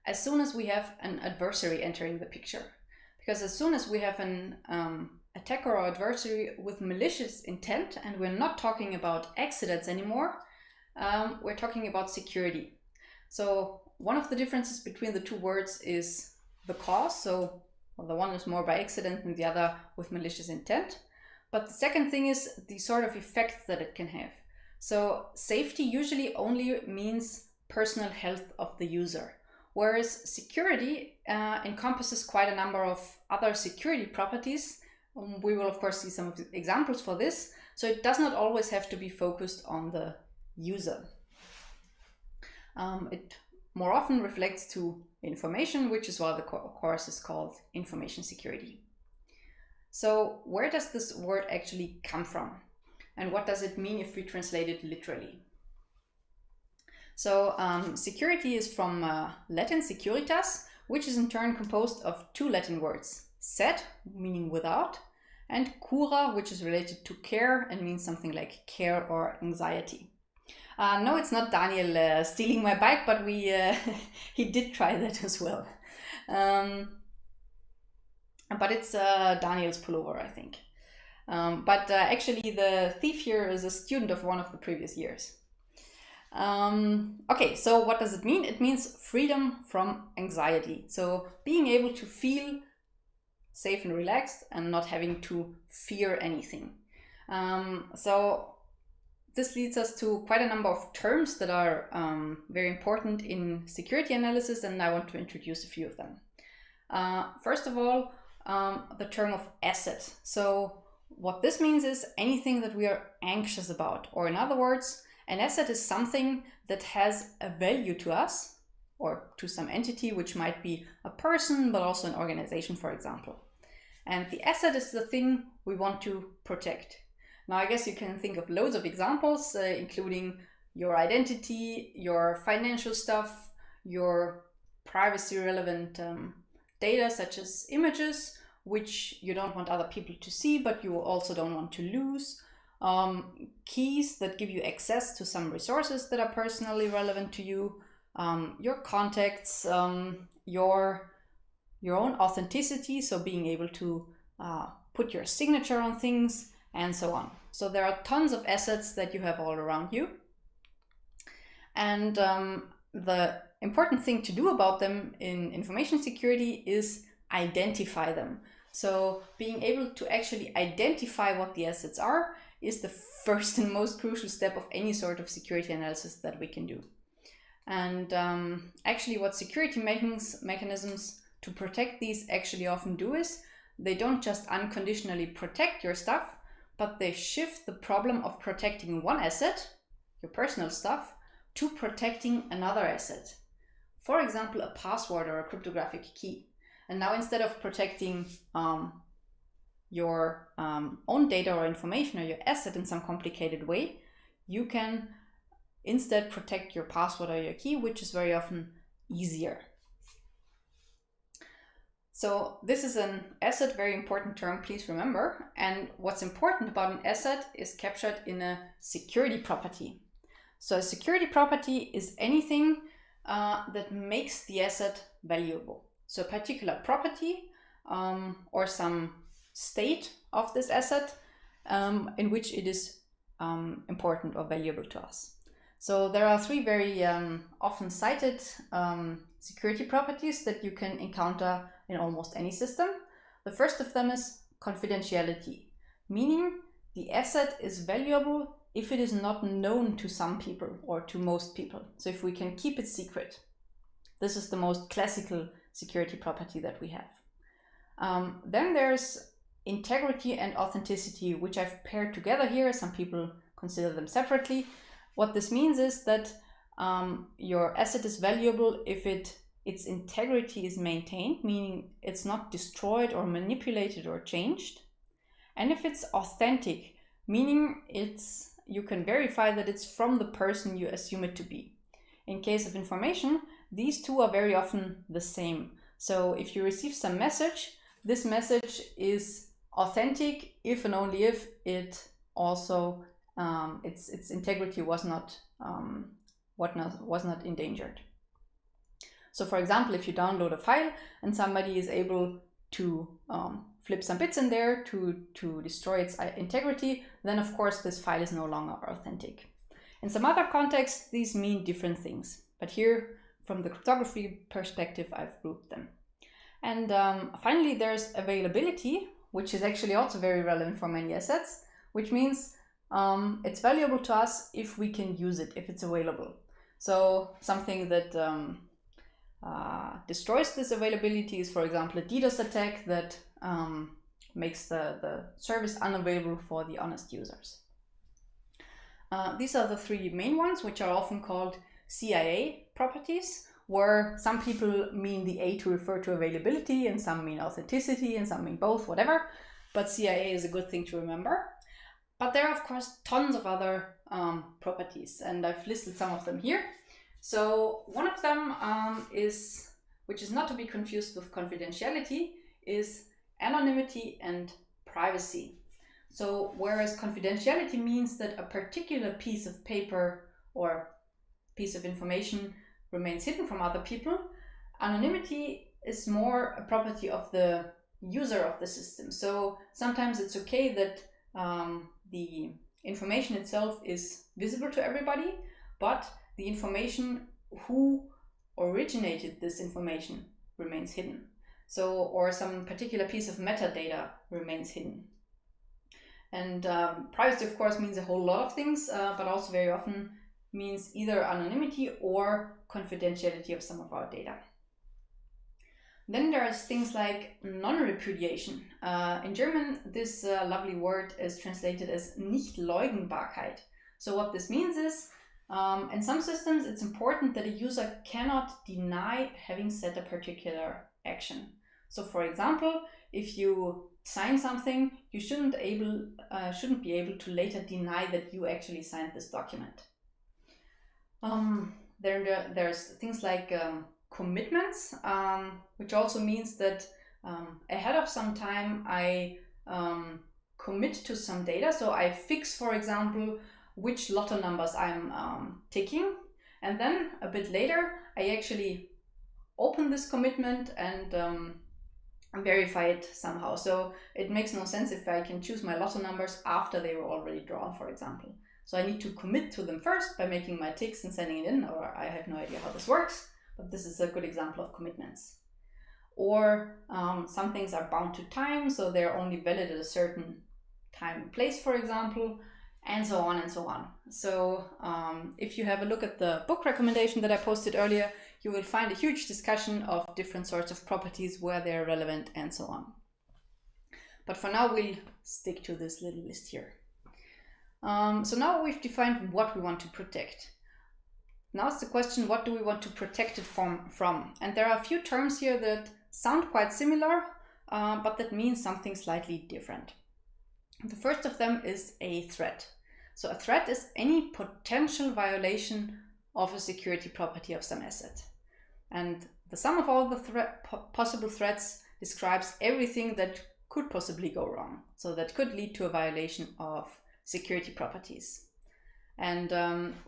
as soon as we have an adversary entering the picture. Because as soon as we have an attacker or adversary with malicious intent, and we're not talking about accidents anymore, we're talking about security. So one of the differences between the two words is the cause. So the one is more by accident and the other with malicious intent. But the second thing is the sort of effect that it can have. So safety usually only means personal health of the user, whereas security encompasses quite a number of other security properties. We will of course see some of the examples for this. So it does not always have to be focused on the user. It more often reflects to information, which is why the course is called Information Security. So where does this word actually come from? And what does it mean if we translate it literally? So security is from Latin securitas, which is in turn composed of two Latin words, sed, meaning without, and cura, which is related to care and means something like care or anxiety. No, it's not Daniel stealing my bike, but he did try that as well. But it's Daniel's pullover, I think. But actually the thief here is a student of one of the previous years. Okay, so what does it mean? It means freedom from anxiety. So being able to feel safe and relaxed and not having to fear anything. So this leads us to quite a number of terms that are very important in security analysis, and I want to introduce a few of them. First of all, the term of asset. So what this means is anything that we are anxious about, or in other words, an asset is something that has a value to us or to some entity, which might be a person, but also an organization, for example. And the asset is the thing we want to protect. Now, I guess you can think of loads of examples, including your identity, your financial stuff, your privacy relevant data, such as images, which you don't want other people to see, but you also don't want to lose. Keys that give you access to some resources that are personally relevant to you, your contacts, your own authenticity, so being able to put your signature on things, and so on. So there are tons of assets that you have all around you. And the important thing to do about them in information security is identify them. So being able to actually identify what the assets are is the first and most crucial step of any sort of security analysis that we can do. And actually what security mechanisms to protect these actually often do is they don't just unconditionally protect your stuff, but they shift the problem of protecting one asset, your personal stuff, to protecting another asset. For example, a password or a cryptographic key. And now instead of protecting your own data or information or your asset in some complicated way, you can instead protect your password or your key, which is very often easier. So this is an asset, very important term, please remember. And what's important about an asset is captured in a security property. So a security property is anything that makes the asset valuable. So a particular property or some state of this asset in which it is important or valuable to us. So there are three very often cited security properties that you can encounter in almost any system. The first of them is confidentiality, meaning the asset is valuable if it is not known to some people or to most people. So if we can keep it secret. This is the most classical security property that we have. Then there's integrity and authenticity, which I've paired together here. Some people consider them separately. What this means is that your asset is valuable if its integrity is maintained, meaning it's not destroyed or manipulated or changed. And if it's authentic, meaning you can verify that it's from the person you assume it to be. In case of information, these two are very often the same. So if you receive some message, this message is authentic if and only if it also its integrity was not endangered. So for example, if you download a file and somebody is able to flip some bits in there to destroy its integrity, then of course this file is no longer authentic. In some other contexts, these mean different things, but here from the cryptography perspective, I've grouped them. And finally, there's availability, which is actually also very relevant for many assets, which means it's valuable to us if we can use it, if it's available. So something that destroys this availability is, for example, a DDoS attack that makes the service unavailable for the honest users. These are the three main ones, which are often called CIA properties, where some people mean the A to refer to availability, and some mean authenticity, and some mean both, whatever. But CIA is a good thing to remember. But there are, of course, tons of other properties, and I've listed some of them here. So one of them which is not to be confused with confidentiality, is anonymity and privacy. So whereas confidentiality means that a particular piece of paper or piece of information remains hidden from other people, anonymity is more a property of the user of the system. So sometimes it's okay that the information itself is visible to everybody, but the information who originated this information remains hidden. So, or some particular piece of metadata remains hidden. And privacy, of course, means a whole lot of things, but also very often means either anonymity or confidentiality of some of our data. Then there's things like non-repudiation. In German, this lovely word is translated as Nichtleugnbarkeit. So what this means is, in some systems, it's important that a user cannot deny having set a particular action. So for example, if you sign something, you shouldn't be able to later deny that you actually signed this document. There's things like commitments, which also means that ahead of some time I commit to some data. So I fix, for example, which lotto numbers I'm ticking, and then a bit later I actually open this commitment and verify it somehow. So it makes no sense if I can choose my lotto numbers after they were already drawn, for example. So I need to commit to them first by making my ticks and sending it in, or I have no idea how this works, but this is a good example of commitments. or some things are bound to time, so they're only valid at a certain time and place, for example, and so on and so on. So if you have a look at the book recommendation that I posted earlier, you will find a huge discussion of different sorts of properties, where they're relevant, and so on. But for now, we'll stick to this little list here. So now we've defined what we want to protect. Now it's the question, what do we want to protect it from? And there are a few terms here that sound quite similar, but that means something slightly different. The first of them is a threat. So a threat is any potential violation of a security property of some asset. And the sum of all the possible threats describes everything that could possibly go wrong. So that could lead to a violation of security properties. And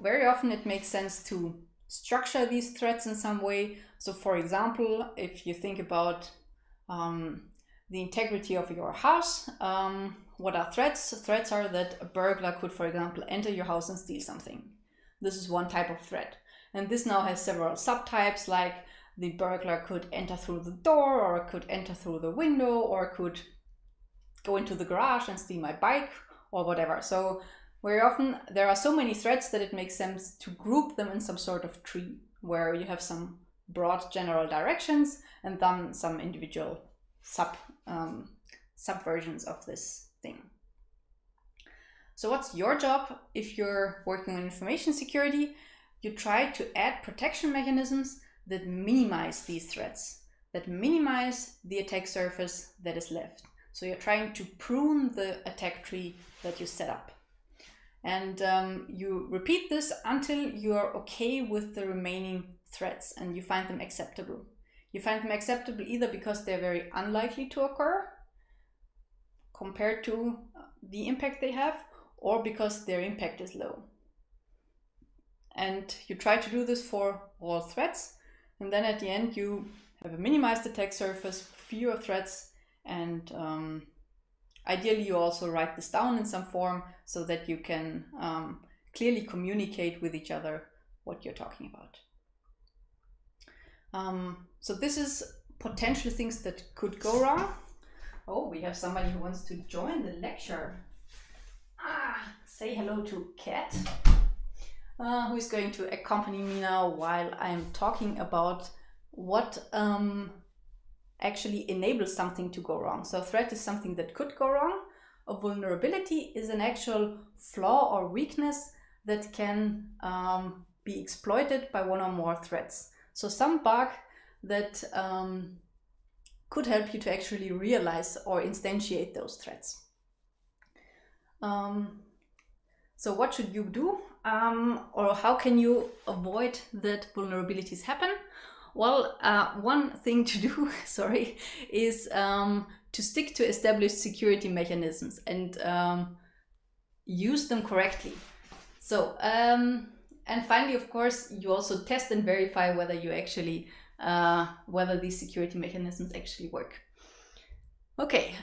very often it makes sense to structure these threats in some way. So for example, if you think about the integrity of your house, what are threats? Threats are that a burglar could, for example, enter your house and steal something. This is one type of threat. And this now has several subtypes, like the burglar could enter through the door, or could enter through the window, or could go into the garage and steal my bike, or whatever. So very often there are so many threats that it makes sense to group them in some sort of tree, where you have some broad general directions and then some individual subversions of this thing. So what's your job if you're working on information security? You try to add protection mechanisms that minimize these threats, that minimize the attack surface that is left. So you're trying to prune the attack tree that you set up. And you repeat this until you're okay with the remaining threats and you find them acceptable. You find them acceptable either because they're very unlikely to occur compared to the impact they have, or because their impact is low. And you try to do this for all threats, and then at the end you have a minimized attack surface, fewer threats, and ideally you also write this down in some form so that you can clearly communicate with each other what you're talking about. So this is potential things that could go wrong. Oh, we have somebody who wants to join the lecture. Say hello to Kat, who is going to accompany me now while I'm talking about what actually enables something to go wrong. So a threat is something that could go wrong. A vulnerability is an actual flaw or weakness that can be exploited by one or more threats. So some bug that could help you to actually realize or instantiate those threats. So what should you do? Or how can you avoid that vulnerabilities happen? Well, one thing to do, is to stick to established security mechanisms and use them correctly. So, and finally, of course, you also test and verify whether you actually, whether these security mechanisms actually work. Okay,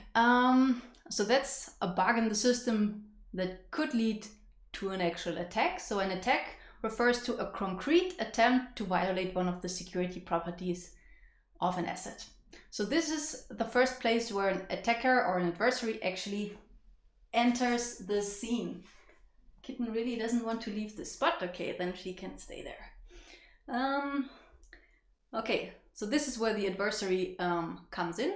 so that's a bug in the system that could lead to an actual attack. So an attack refers to a concrete attempt to violate one of the security properties of an asset. So this is the first place where an attacker or an adversary actually enters the scene. Kitten really doesn't want to leave the spot. Okay, then she can stay there. Okay, so this is where the adversary comes in.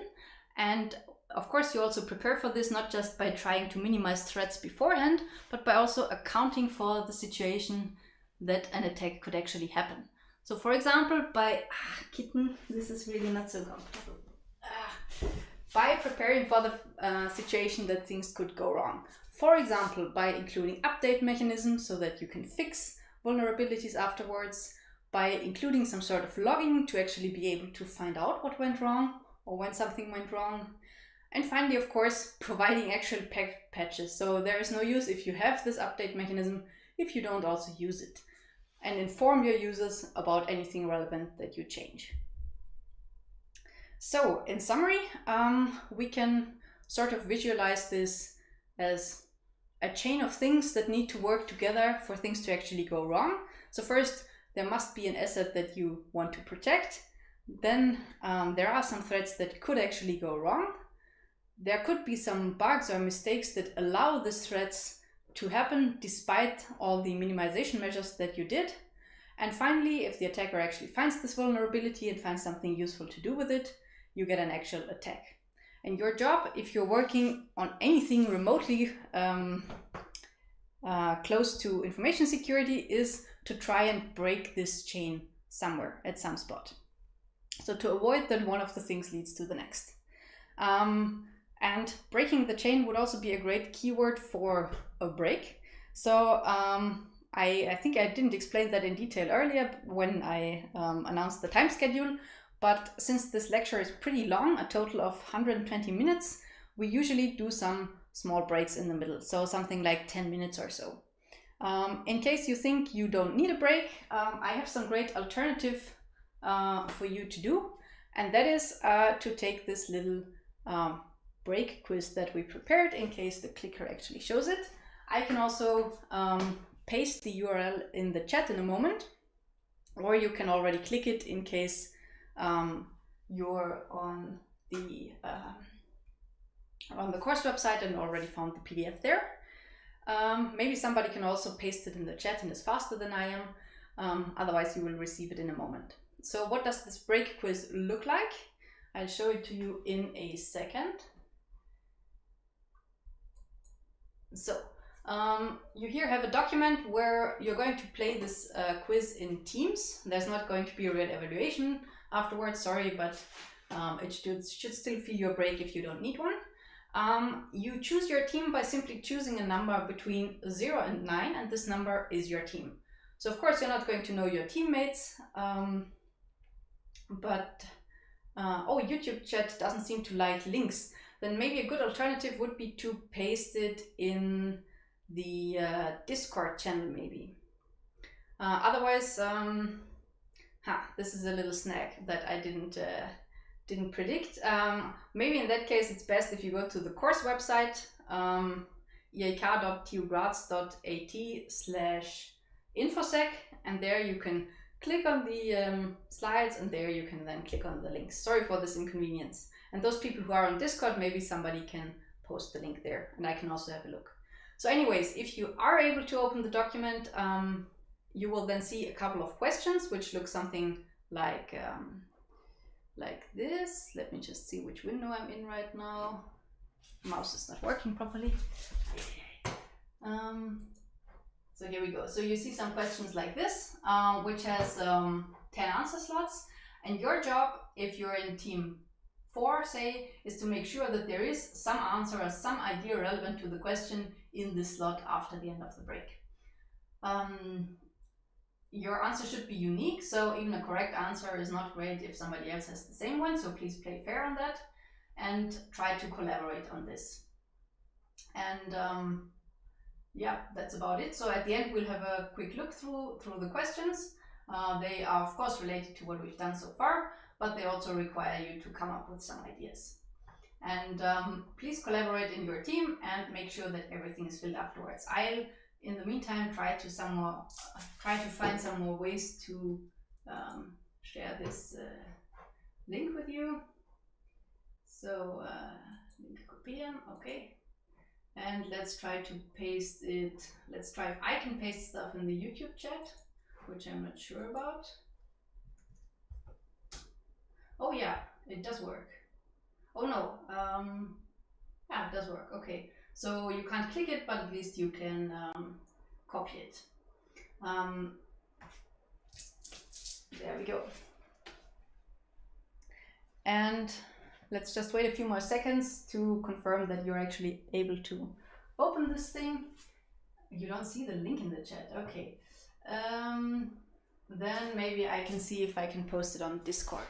And of course, you also prepare for this, not just by trying to minimize threats beforehand, but by also accounting for the situation that an attack could actually happen. So for example, by, kitten, this is really not so comfortable. By preparing for the situation that things could go wrong. For example, by including update mechanisms so that you can fix vulnerabilities afterwards, by including some sort of logging to actually be able to find out what went wrong or when something went wrong. And finally, of course, providing actual patches. So there is no use if you have this update mechanism if you don't also use it. And inform your users about anything relevant that you change. So in summary, we can sort of visualize this as a chain of things that need to work together for things to actually go wrong. So first, there must be an asset that you want to protect. then there are some threads that could actually go wrong. There could be some bugs or mistakes that allow these threads to happen despite all the minimization measures that you did. And finally, if the attacker actually finds this vulnerability and finds something useful to do with it, you get an actual attack. And your job, if you're working on anything remotely close to information security, is to try and break this chain somewhere at some spot. So to avoid that one of the things leads to the next. And breaking the chain would also be a great keyword for a break. So I think I didn't explain that in detail earlier when I announced the time schedule, but since this lecture is pretty long, a total of 120 minutes, we usually do some small breaks in the middle, so something like 10 minutes or so. In case you think you don't need a break, I have some great alternative for you to do, and that is to take this little break quiz that we prepared in case the clicker actually shows it. I can also paste the URL in the chat in a moment, or you can already click it in case you're on the course website and already found the PDF there. Maybe somebody can also paste it in the chat and is faster than I am. Otherwise you will receive it in a moment. So what does this break quiz look like? I'll show it to you in a second. So you here have a document where you're going to play this quiz in teams. There's not going to be a real evaluation afterwards, sorry, but it should still feel your break if you don't need one. You choose your team by simply choosing a number between 0 and 9, and this number is your team. So of course you're not going to know your teammates, but oh, YouTube chat doesn't seem to like links. Then maybe a good alternative would be to paste it in the Discord channel maybe. Otherwise, this is a little snack that I didn't predict. Maybe in that case it's best if you go to the course website, eik.tugraz.at/infosec, and there you can click on the slides, and there you can then click on the links. Sorry for this inconvenience. And those people who are on Discord, maybe somebody can post the link there and I can also have a look. So anyways, if you are able to open the document, you will then see a couple of questions which look something like this. Let me just see which window I'm in right now. Mouse is not working properly. So here we go. So you see some questions like this, which has 10 answer slots. And your job, if you're in team 4, say, is to make sure that there is some answer or some idea relevant to the question in this slot after the end of the break. Your answer should be unique, so even a correct answer is not great if somebody else has the same one, so please play fair on that and try to collaborate on this. And yeah, that's about it. So at the end we'll have a quick look through the questions. They are of course related to what we've done so far, but they also require you to come up with some ideas. And please collaborate in your team and make sure that everything is filled afterwards. I'll, in the meantime, try to find some more ways to share this link with you. So link kopieren, okay. And let's try to paste it. Let's try if I can paste stuff in the YouTube chat, which I'm not sure about. Oh yeah, it does work. Oh no, yeah, it does work. Okay, so you can't click it, but at least you can copy it. There we go. And let's just wait a few more seconds to confirm that you're actually able to open this thing. You don't see the link in the chat, okay. Then maybe I can see if I can post it on Discord.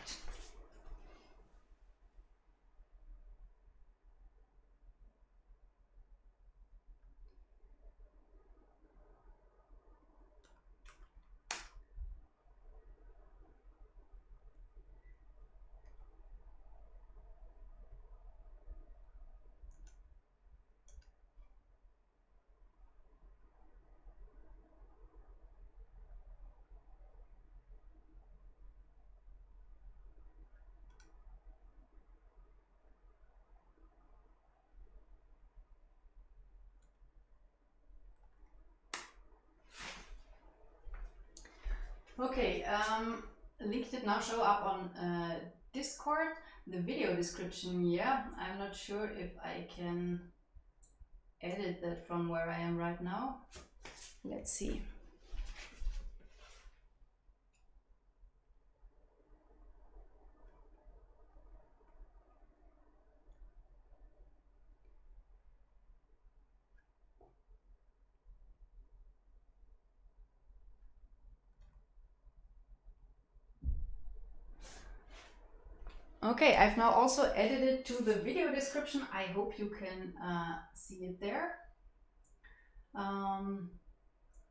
Okay, link did now show up on Discord. The video description, yeah, I'm not sure if I can edit that from where I am right now. Let's see. Okay, I've now also edited to the video description. I hope you can see it there.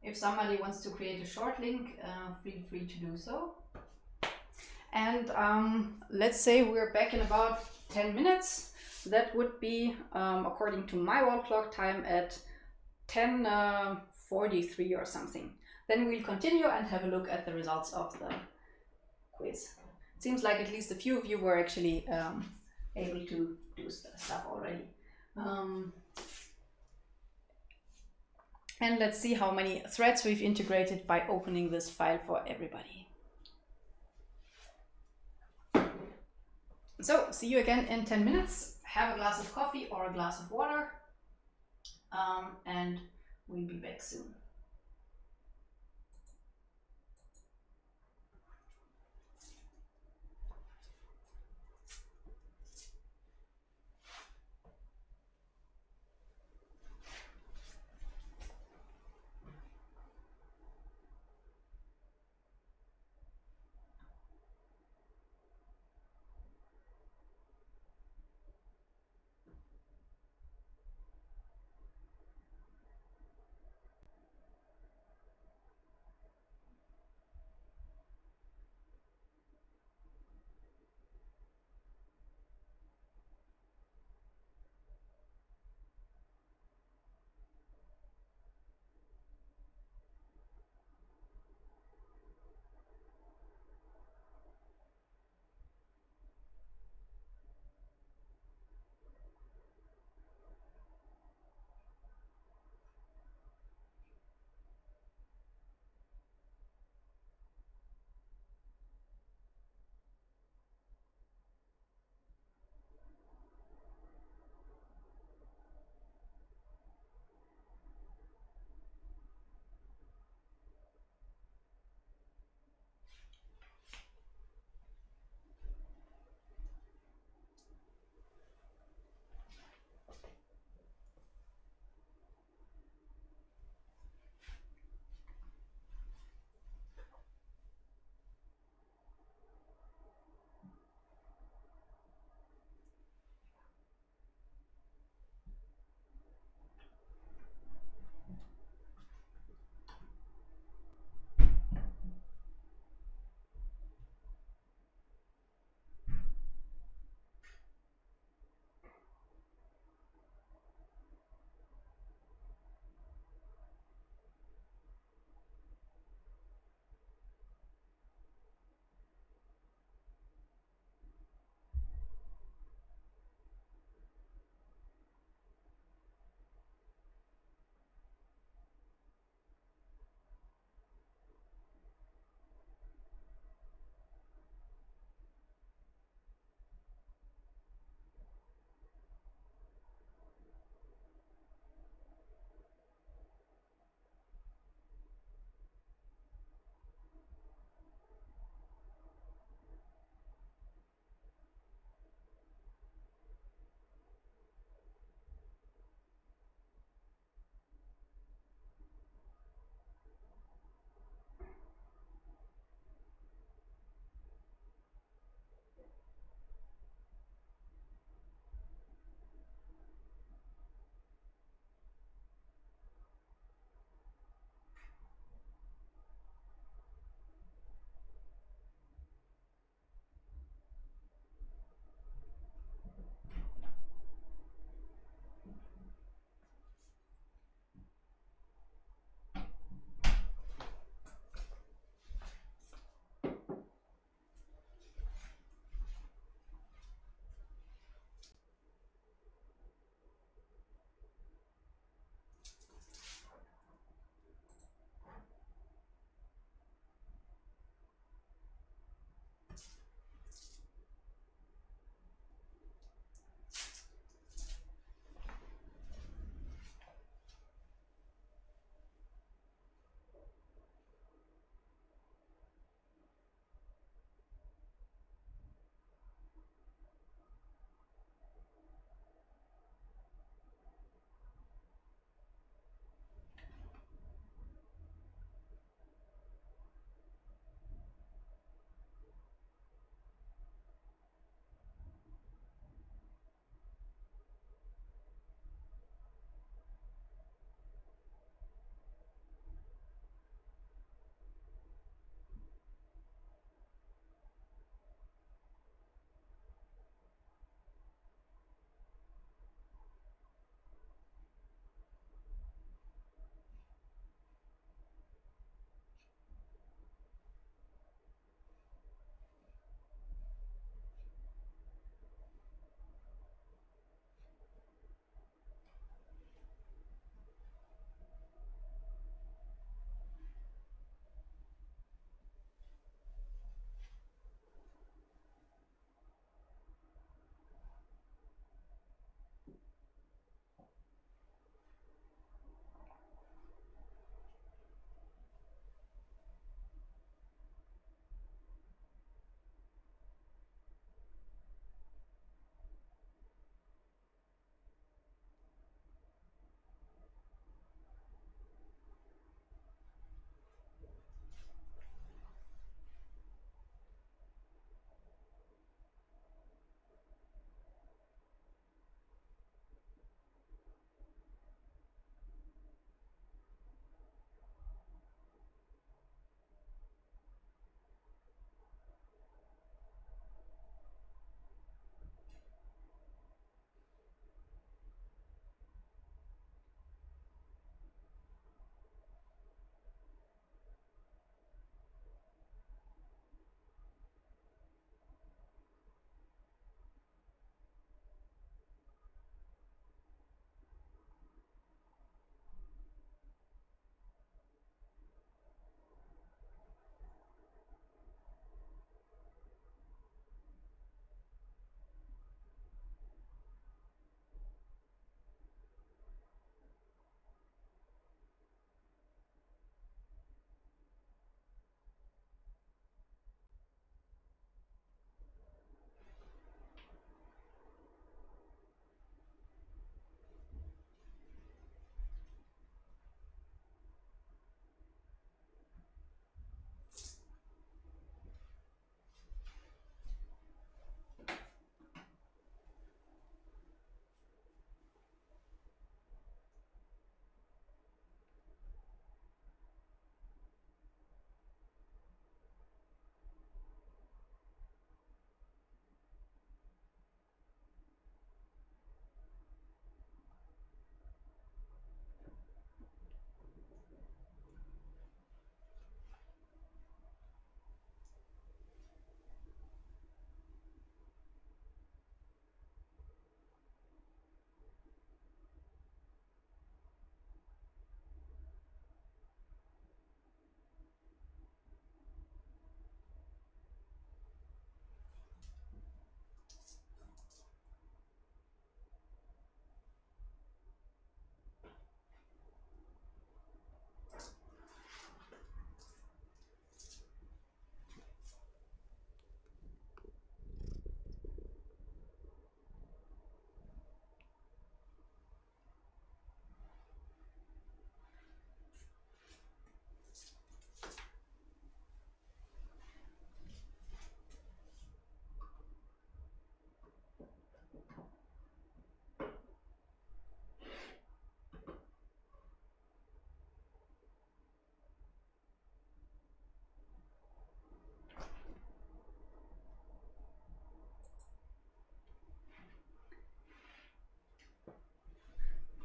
If somebody wants to create a short link, feel free to do so. And let's say we're back in about 10 minutes. That would be, according to my wall clock time, at 10:43 or something. Then we'll continue and have a look at the results of the quiz. It seems like at least a few of you were actually able to do stuff already. And let's see how many threads we've integrated by opening this file for everybody. So, see you again in 10 minutes. Have a glass of coffee or a glass of water, and we'll be back soon.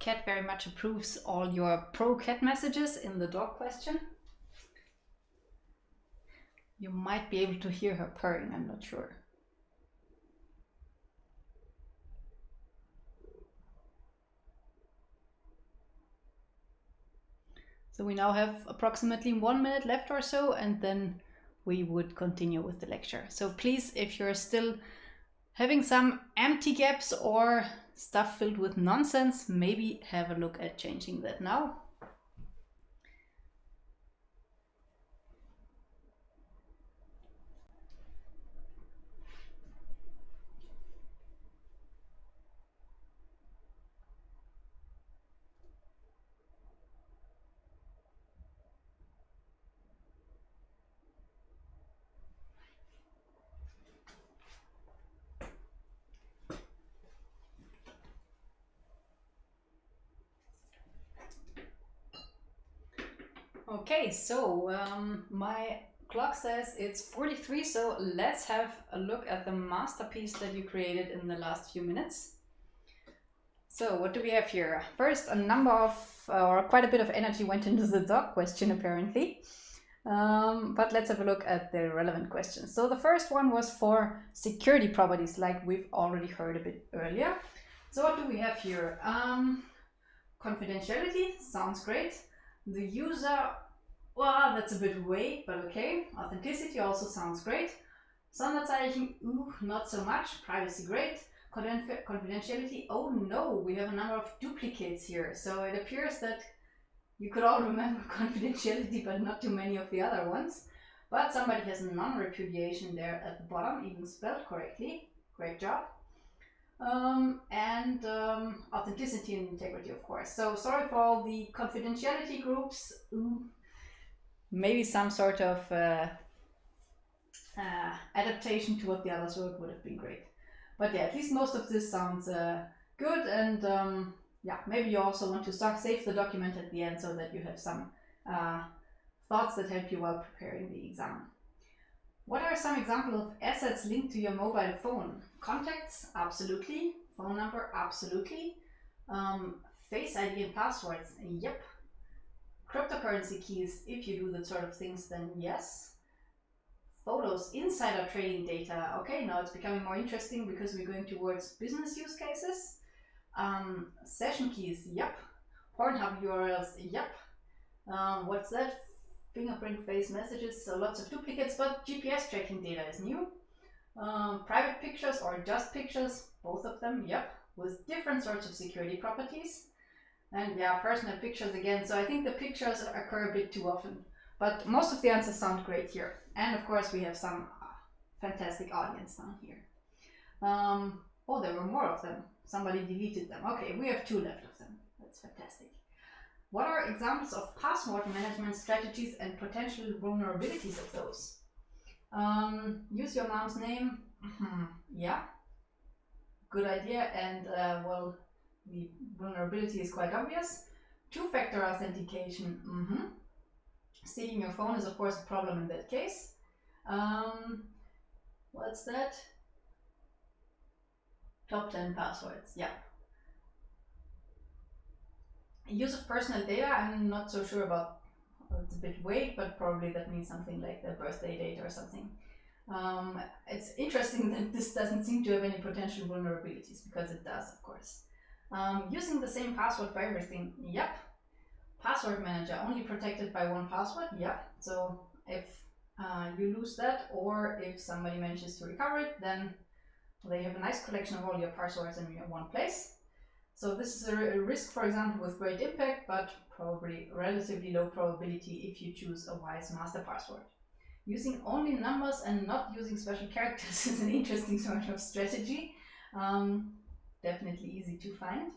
cat very much approves all your pro cat messages in the dog question. You might be able to hear her purring, I'm not sure. So we now have approximately 1 minute left or so, and then we would continue with the lecture. So please, if you're still having some empty gaps or stuff filled with nonsense, maybe have a look at changing that now. Okay, so my clock says it's 43, so let's have a look at the masterpiece that you created in the last few minutes. So what do we have here? First, a number of, or quite a bit of energy went into the dog question apparently. But let's have a look at the relevant questions. So the first one was for security properties, like we've already heard a bit earlier. So what do we have here? Confidentiality, sounds great. The user, well, that's a bit vague, but okay. Authenticity also sounds great. Sonderzeichen, not so much. Privacy, great. Confidentiality, oh no, we have a number of duplicates here. So it appears that you could all remember confidentiality, but not too many of the other ones. But somebody has non-repudiation there at the bottom, even spelled correctly. Great job. And authenticity and integrity, of course. So sorry for all the confidentiality groups. Maybe some sort of adaptation to what the others wrote would have been great. But yeah, at least most of this sounds good. And yeah, maybe you also want to save the document at the end so that you have some thoughts that help you while preparing the exam. What are some examples of assets linked to your mobile phone? Contacts, absolutely. Phone number, absolutely. Face ID and passwords, yep. Cryptocurrency keys, if you do that sort of things, then yes. Photos, insider trading data. Okay, now it's becoming more interesting because we're going towards business use cases. Session keys, yep. Pornhub URLs, yep. What's that? Fingerprint face messages, so lots of duplicates, but GPS tracking data is new. Private pictures or just pictures, both of them, yep, with different sorts of security properties. And yeah, personal pictures again, so I think the pictures occur a bit too often, but most of the answers sound great here. And of course we have some fantastic audience down here. Oh, there were more of them. Somebody deleted them. Okay, we have 2 left of them. That's fantastic. What are examples of password management strategies and potential vulnerabilities of those? Use your mom's name. Yeah, good idea. And well, the vulnerability is quite obvious. 2-factor authentication. Stealing your phone is of course a problem in that case. What's that? Top 10 passwords. Yeah. Use of personal data, I'm not so sure about. It's a bit vague, but probably that means something like the birthday date or something. It's interesting that this doesn't seem to have any potential vulnerabilities, because it does, of course. Using the same password for everything, yep. Password manager, only protected by one password, yep. So if you lose that, or if somebody manages to recover it, then they have a nice collection of all your passwords in one place. So this is a risk, for example, with great impact, but probably relatively low probability if you choose a wise master password. Using only numbers and not using special characters is an interesting sort of strategy. Definitely easy to find.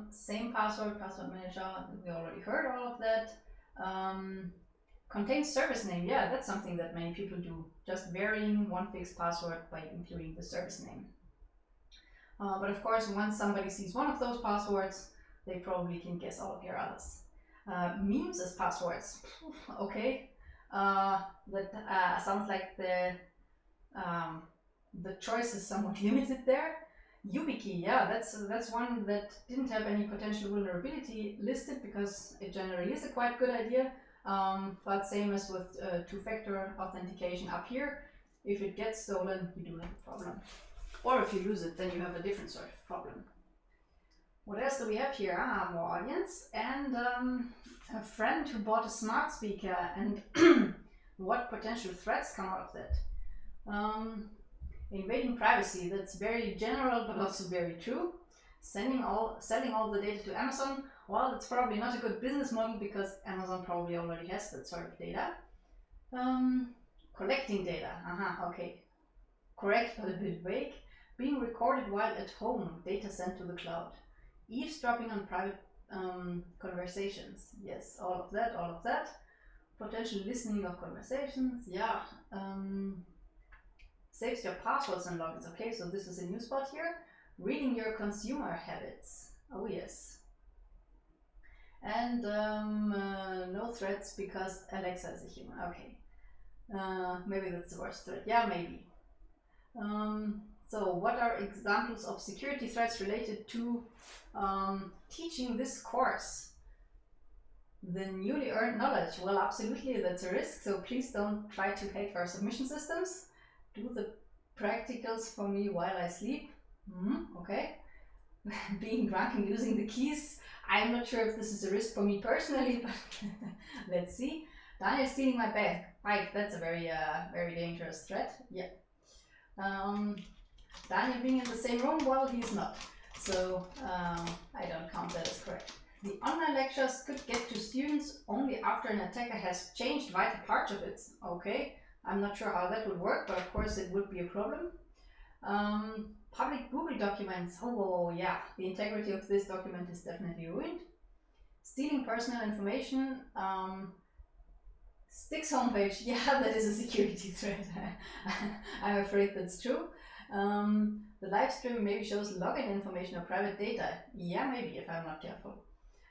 Same password manager, we already heard all of that. Contains service name, yeah, that's something that many people do. Just varying one fixed password by including the service name. But of course, once somebody sees one of those passwords, they probably can guess all of your others. Memes as passwords, okay. That sounds like the choice is somewhat limited there. YubiKey, yeah, that's one that didn't have any potential vulnerability listed because it generally is a quite good idea. But same as with two-factor authentication up here, if it gets stolen, you do have a problem. Or if you lose it, then you have a different sort of problem. What else do we have here? More audience and a friend who bought a smart speaker and what potential threats come out of that. Invading privacy, that's very general but also very true. Selling all the data to Amazon, well, it's probably not a good business model because Amazon probably already has that sort of data. Collecting data, okay. Correct but a bit vague. Being recorded while at home, data sent to the cloud. Eavesdropping on private conversations, yes, all of that. Potential listening of conversations, yeah. Saves your passwords and logins, okay, so this is a new spot here. Reading your consumer habits, oh yes. And no threats because Alexa is a human, okay. Maybe that's the worst threat, yeah, maybe. So what are examples of security threats related to teaching this course? The newly earned knowledge, well, absolutely, that's a risk, so please don't try to hack our submission systems. Do the practicals for me while I sleep. Okay. Being drunk and using the keys. I'm not sure if this is a risk for me personally, but let's see. Daniel stealing my bike. That's a very dangerous threat. Yeah. Daniel being in the same room, well, he's not. So I don't count that as correct. The online lectures could get to students only after an attacker has changed vital parts of it. Okay. I'm not sure how that would work, but of course it would be a problem. Public Google documents, oh yeah, the integrity of this document is definitely ruined. Stealing personal information, Styx homepage, yeah, that is a security threat. I'm afraid that's true. The live stream maybe shows login information or private data. Yeah, maybe if I'm not careful.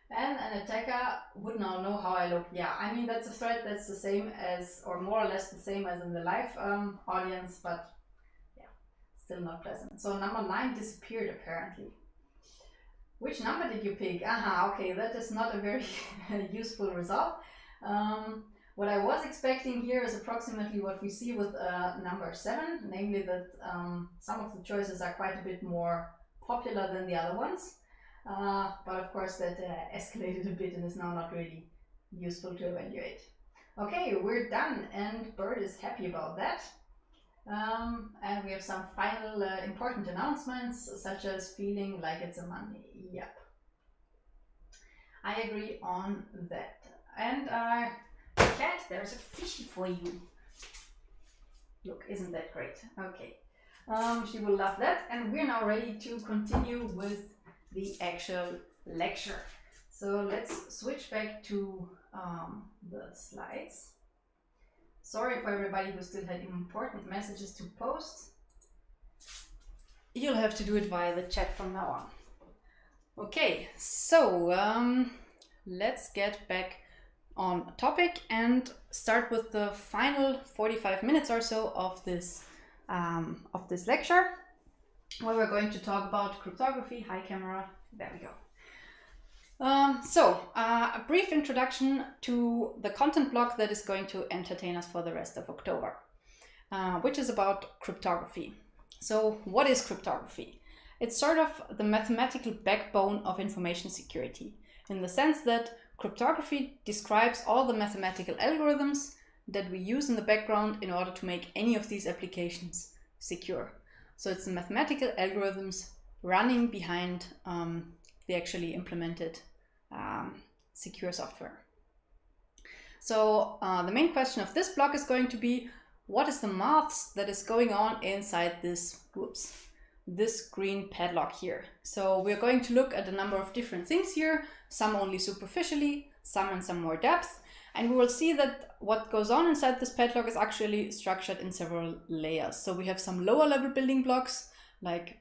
And an attacker would now know how I look. Yeah, I mean, that's a threat that's the same as, or more or less the same as in the live audience, but yeah, still not pleasant. So number 9 disappeared apparently. Which number did you pick? Okay, that is not a very useful result. What I was expecting here is approximately what we see with number 7, namely that some of the choices are quite a bit more popular than the other ones. But of course that escalated a bit and is now not really useful to evaluate. Okay, we're done and Bird is happy about that. And we have some final important announcements, such as feeling like it's a Monday. Yep. I agree on that. And Cat, there's a fishy for you. Look, isn't that great? Okay. She will love that. And we're now ready to continue with the actual lecture. So let's switch back to the slides. Sorry for everybody who still had important messages to post. You'll have to do it via the chat from now on. Okay, so let's get back on topic and start with the final 45 minutes or so of this lecture, where we're going to talk about cryptography. Hi camera, there we go. A brief introduction to the content block that is going to entertain us for the rest of October, which is about cryptography. So what is cryptography? It's sort of the mathematical backbone of information security, in the sense that cryptography describes all the mathematical algorithms that we use in the background in order to make any of these applications secure. So it's the mathematical algorithms running behind the actually implemented secure software. So the main question of this block is going to be, what is the maths that is going on inside this green padlock here? So we're going to look at a number of different things here, some only superficially, some in some more depth, and we will see that what goes on inside this padlock is actually structured in several layers. So we have some lower level building blocks like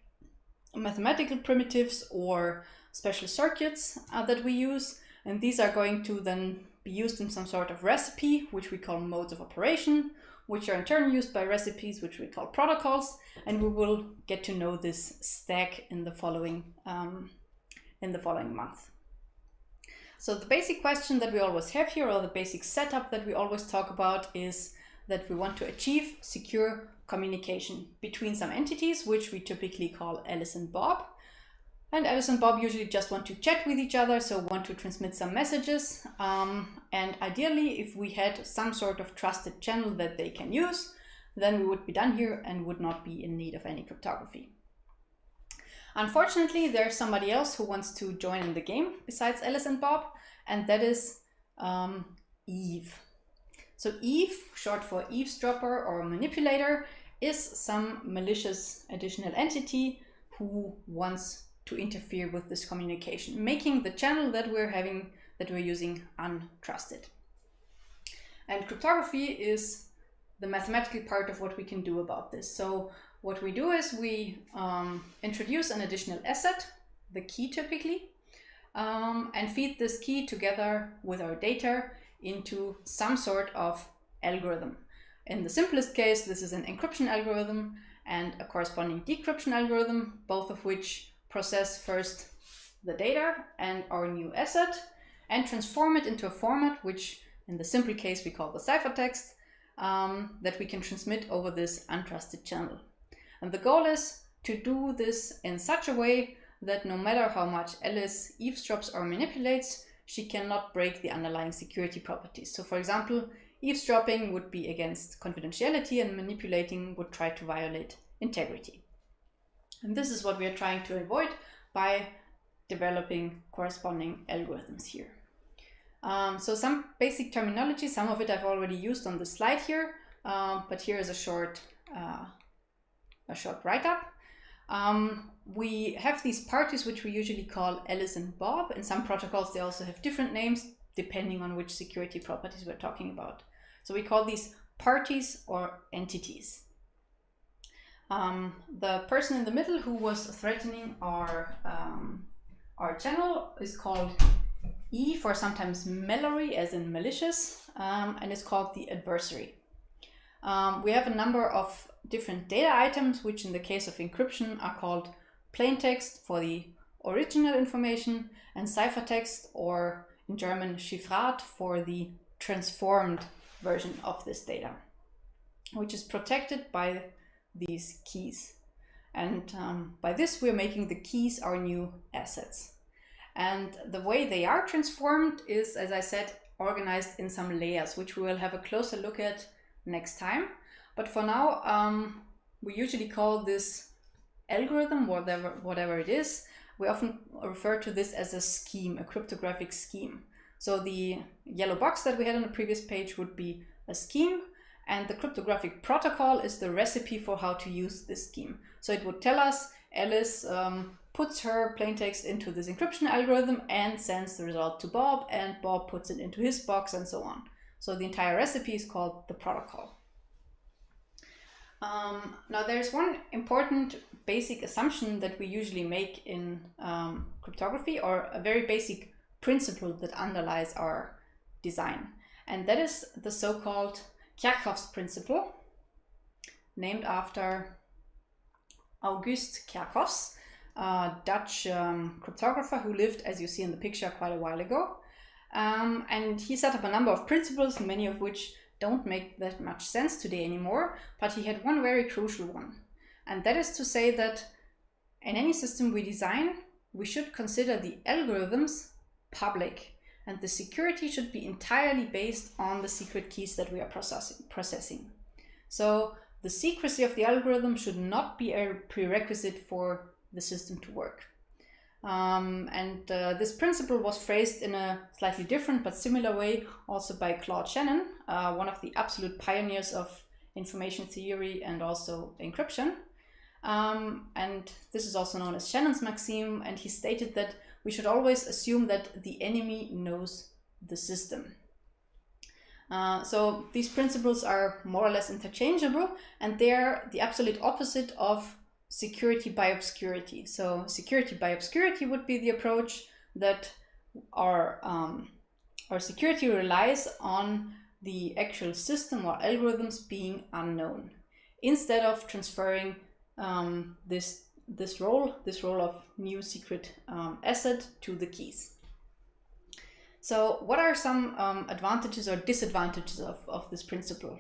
mathematical primitives or special circuits that we use, and these are going to then be used in some sort of recipe, which we call modes of operation, which are in turn used by recipes, which we call protocols, and we will get to know this stack in the following month. So the basic question that we always have here, or the basic setup that we always talk about, is that we want to achieve secure communication between some entities, which we typically call Alice and Bob. And Alice and Bob usually just want to chat with each other, so want to transmit some messages. And ideally, if we had some sort of trusted channel that they can use, then we would be done here and would not be in need of any cryptography. Unfortunately, there's somebody else who wants to join in the game besides Alice and Bob, and that is Eve. So Eve, short for eavesdropper or manipulator, is some malicious additional entity who wants to interfere with this communication, making the channel that we're using untrusted. And cryptography is the mathematical part of what we can do about this. So what we do is we introduce an additional asset, the key typically, and feed this key together with our data into some sort of algorithm. In the simplest case, this is an encryption algorithm and a corresponding decryption algorithm, both of which process first the data and our new asset and transform it into a format which in the simple case we call the ciphertext, that we can transmit over this untrusted channel. And the goal is to do this in such a way that no matter how much Alice eavesdrops or manipulates, she cannot break the underlying security properties. So for example, eavesdropping would be against confidentiality and manipulating would try to violate integrity. And this is what we are trying to avoid by developing corresponding algorithms here. So some basic terminology, some of it I've already used on the slide here, but here is a short write-up. We have these parties which we usually call Alice and Bob. In some protocols they also have different names depending on which security properties we're talking about. So we call these parties or entities. The person in the middle who was threatening our channel is called Eve, or sometimes Mallory, as in malicious, and is called the adversary. We have a number of different data items, which in the case of encryption are called plaintext for the original information and ciphertext, or in German Chiffrat, for the transformed version of this data, which is protected by these keys. And by this we're making the keys our new assets. And the way they are transformed is, as I said, organized in some layers, which we will have a closer look at next time. But for now, we usually call this algorithm, whatever it is, we often refer to this as a scheme, a cryptographic scheme. So the yellow box that we had on the previous page would be a scheme, and the cryptographic protocol is the recipe for how to use this scheme. So it would tell us Alice puts her plaintext into this encryption algorithm and sends the result to Bob, and Bob puts it into his box, and so on. So the entire recipe is called the protocol. Now there's one important basic assumption that we usually make in cryptography, or a very basic principle that underlies our design. And that is the so-called Kerckhoffs principle, named after August Kerckhoffs, a Dutch cryptographer who lived, as you see in the picture, quite a while ago. And he set up a number of principles, many of which don't make that much sense today anymore, but he had one very crucial one. And that is to say that in any system we design, we should consider the algorithms public, and the security should be entirely based on the secret keys that we are processing. So the secrecy of the algorithm should not be a prerequisite for the system to work. This principle was phrased in a slightly different but similar way also by Claude Shannon, one of the absolute pioneers of information theory and also encryption. And this is also known as Shannon's maxim, and he stated that we should always assume that the enemy knows the system. So these principles are more or less interchangeable, and they're the absolute opposite of security by obscurity. So security by obscurity would be the approach that our security relies on the actual system or algorithms being unknown, instead of transferring this role of new secret asset to the keys. So what are some advantages or disadvantages of this principle?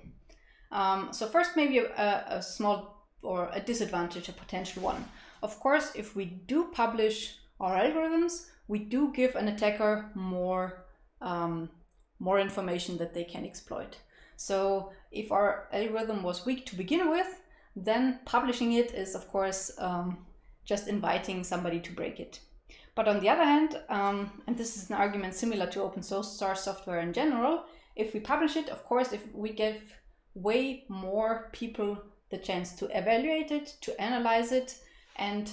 So first, maybe a small or a disadvantage, a potential one. Of course, if we do publish our algorithms, we do give an attacker more information that they can exploit. So if our algorithm was weak to begin with, then publishing it is, of course, just inviting somebody to break it. But on the other hand, and this is an argument similar to open source software in general, if we publish it, of course, if we give way more people the chance to evaluate it, to analyze it, and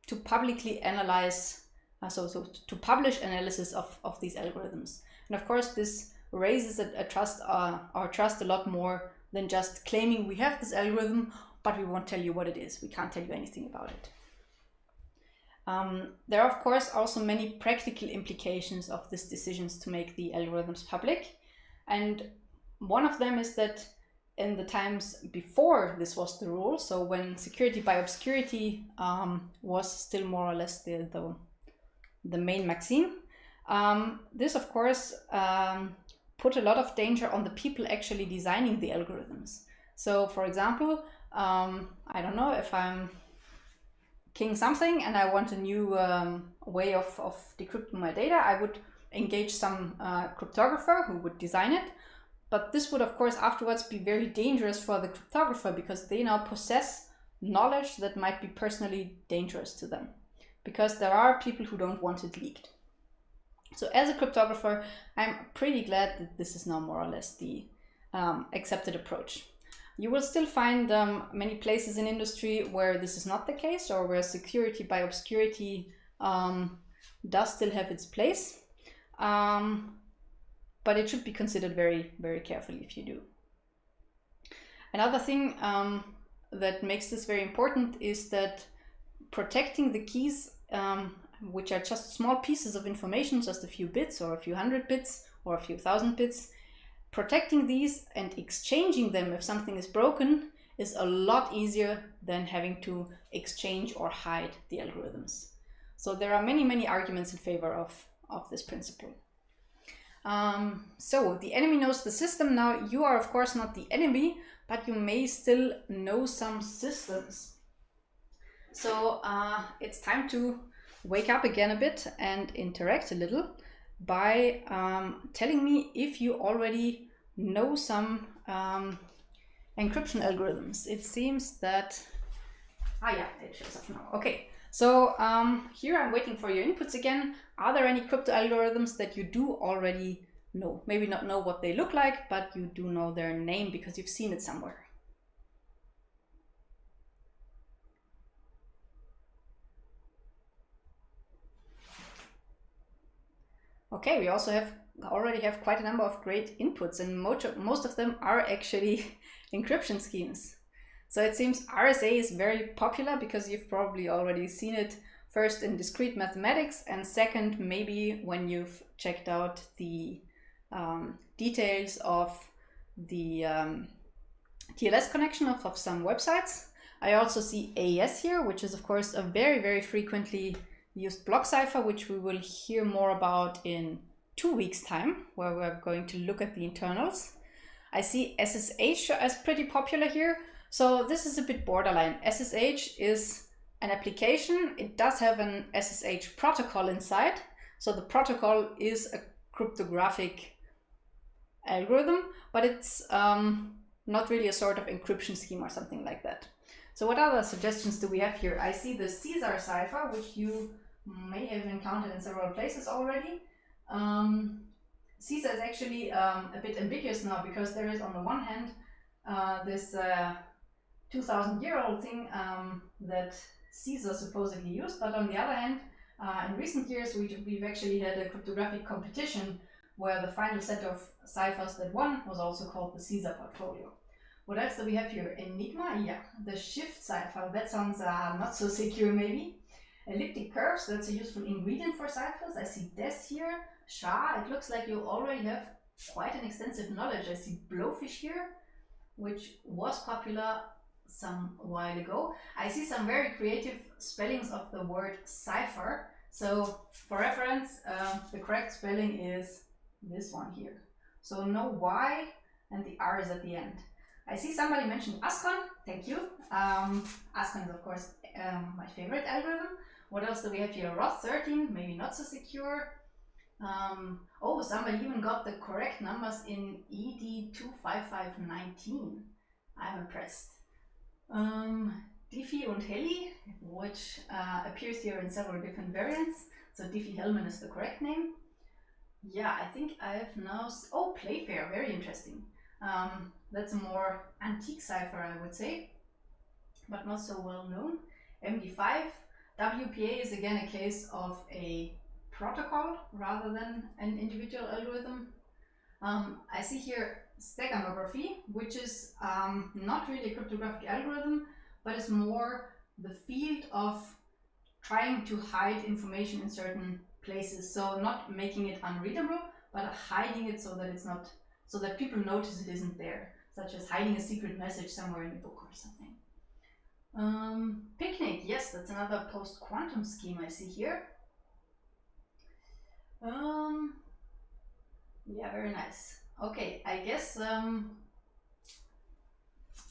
to publicly analyze, so to publish analysis of these algorithms. And of course, this raises our trust a lot more than just claiming we have this algorithm, but we won't tell you what it is. We can't tell you anything about it. There are, of course, also many practical implications of these decisions to make the algorithms public. And one of them is that in the times before this was the rule, so when security by obscurity was still more or less the main maxim, this, of course, put a lot of danger on the people actually designing the algorithms. So, for example, I don't know, if I'm king something and I want a new way of decrypting my data, I would engage some cryptographer who would design it. But this would, of course, afterwards be very dangerous for the cryptographer, because they now possess knowledge that might be personally dangerous to them, because there are people who don't want it leaked. So as a cryptographer, I'm pretty glad that this is now more or less the accepted approach. You will still find many places in industry where this is not the case, or where security by obscurity does still have its place. But it should be considered very, very carefully if you do. Another thing that makes this very important is that protecting the keys, which are just small pieces of information, just a few bits or a few hundred bits or a few thousand bits, protecting these and exchanging them if something is broken is a lot easier than having to exchange or hide the algorithms. So there are many, many arguments in favor of this principle. So the enemy knows the system. Now, you are, of course, not the enemy, but you may still know some systems. So it's time to wake up again a bit and interact a little by telling me if you already know some encryption algorithms. It seems that, yeah, it shows up now. Okay, so here I'm waiting for your inputs again. Are there any crypto algorithms that you do already know? Maybe not know what they look like, but you do know their name because you've seen it somewhere. Okay, we also already have quite a number of great inputs, and most of them are actually encryption schemes. So it seems RSA is very popular because you've probably already seen it first in discrete mathematics, and second, maybe when you've checked out the details of the TLS connection of some websites. I also see AES here, which is, of course, a very, very frequently used block cipher, which we will hear more about in 2 weeks' time, where we're going to look at the internals. I see SSH as pretty popular here. So this is a bit borderline. SSH is an application. It does have an SSH protocol inside. So the protocol is a cryptographic algorithm, but it's not really a sort of encryption scheme or something like that. So what other suggestions do we have here? I see the Caesar cipher, which you may have encountered in several places already. Caesar is actually a bit ambiguous now, because there is, on the one hand, this 2,000-year-old thing that Caesar supposedly used, but on the other hand, in recent years we've actually had a cryptographic competition where the final set of ciphers that won was also called the Caesar portfolio. What else do we have here? Enigma, yeah, the shift cipher, that sounds not so secure maybe. Elliptic curves, that's a useful ingredient for ciphers. I see DES here. SHA, it looks like you already have quite an extensive knowledge. I see blowfish here, which was popular some while ago. I see some very creative spellings of the word cipher. So for reference, the correct spelling is this one here. So no Y and the R is at the end. I see somebody mentioned Ascon. Thank you. Ascon is of course my favorite algorithm. What else do we have here? ROT13, maybe not so secure. Oh, somebody even got the correct numbers in ED25519. I'm impressed. Diffie und Heli, which appears here in several different variants. So Diffie-Hellman is the correct name. Yeah, I think I have now... Oh, Playfair, very interesting. That's a more antique cipher, I would say, but not so well known. MD5. WPA is again a case of a protocol rather than an individual algorithm. I see here steganography, which is not really a cryptographic algorithm, but is more the field of trying to hide information in certain places. So not making it unreadable, but hiding it so that it's not, so that people notice it isn't there, such as hiding a secret message somewhere in a book or something. Picnic, yes, that's another post-quantum scheme I see here. Yeah, very nice. Okay, I guess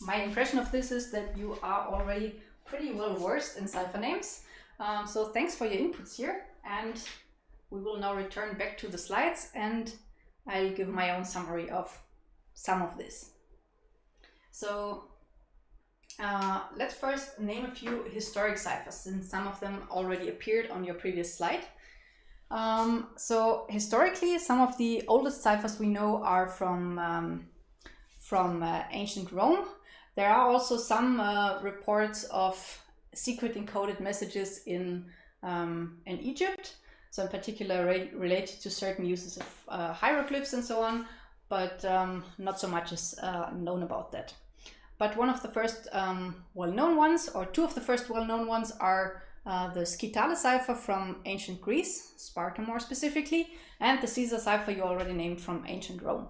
my impression of this is that you are already pretty well versed in cipher names. So thanks for your inputs here, and we will now return back to the slides and I'll give my own summary of some of this. So let's first name a few historic ciphers, since some of them already appeared on your previous slide. So historically, some of the oldest ciphers we know are from ancient Rome. There are also some reports of secret encoded messages in Egypt, so in particular related to certain uses of hieroglyphs and so on, but not so much is known about that. But one of the first well-known ones, or two of the first well-known ones, are the Skytale cipher from ancient Greece, Sparta more specifically, and the Caesar cipher you already named from ancient Rome.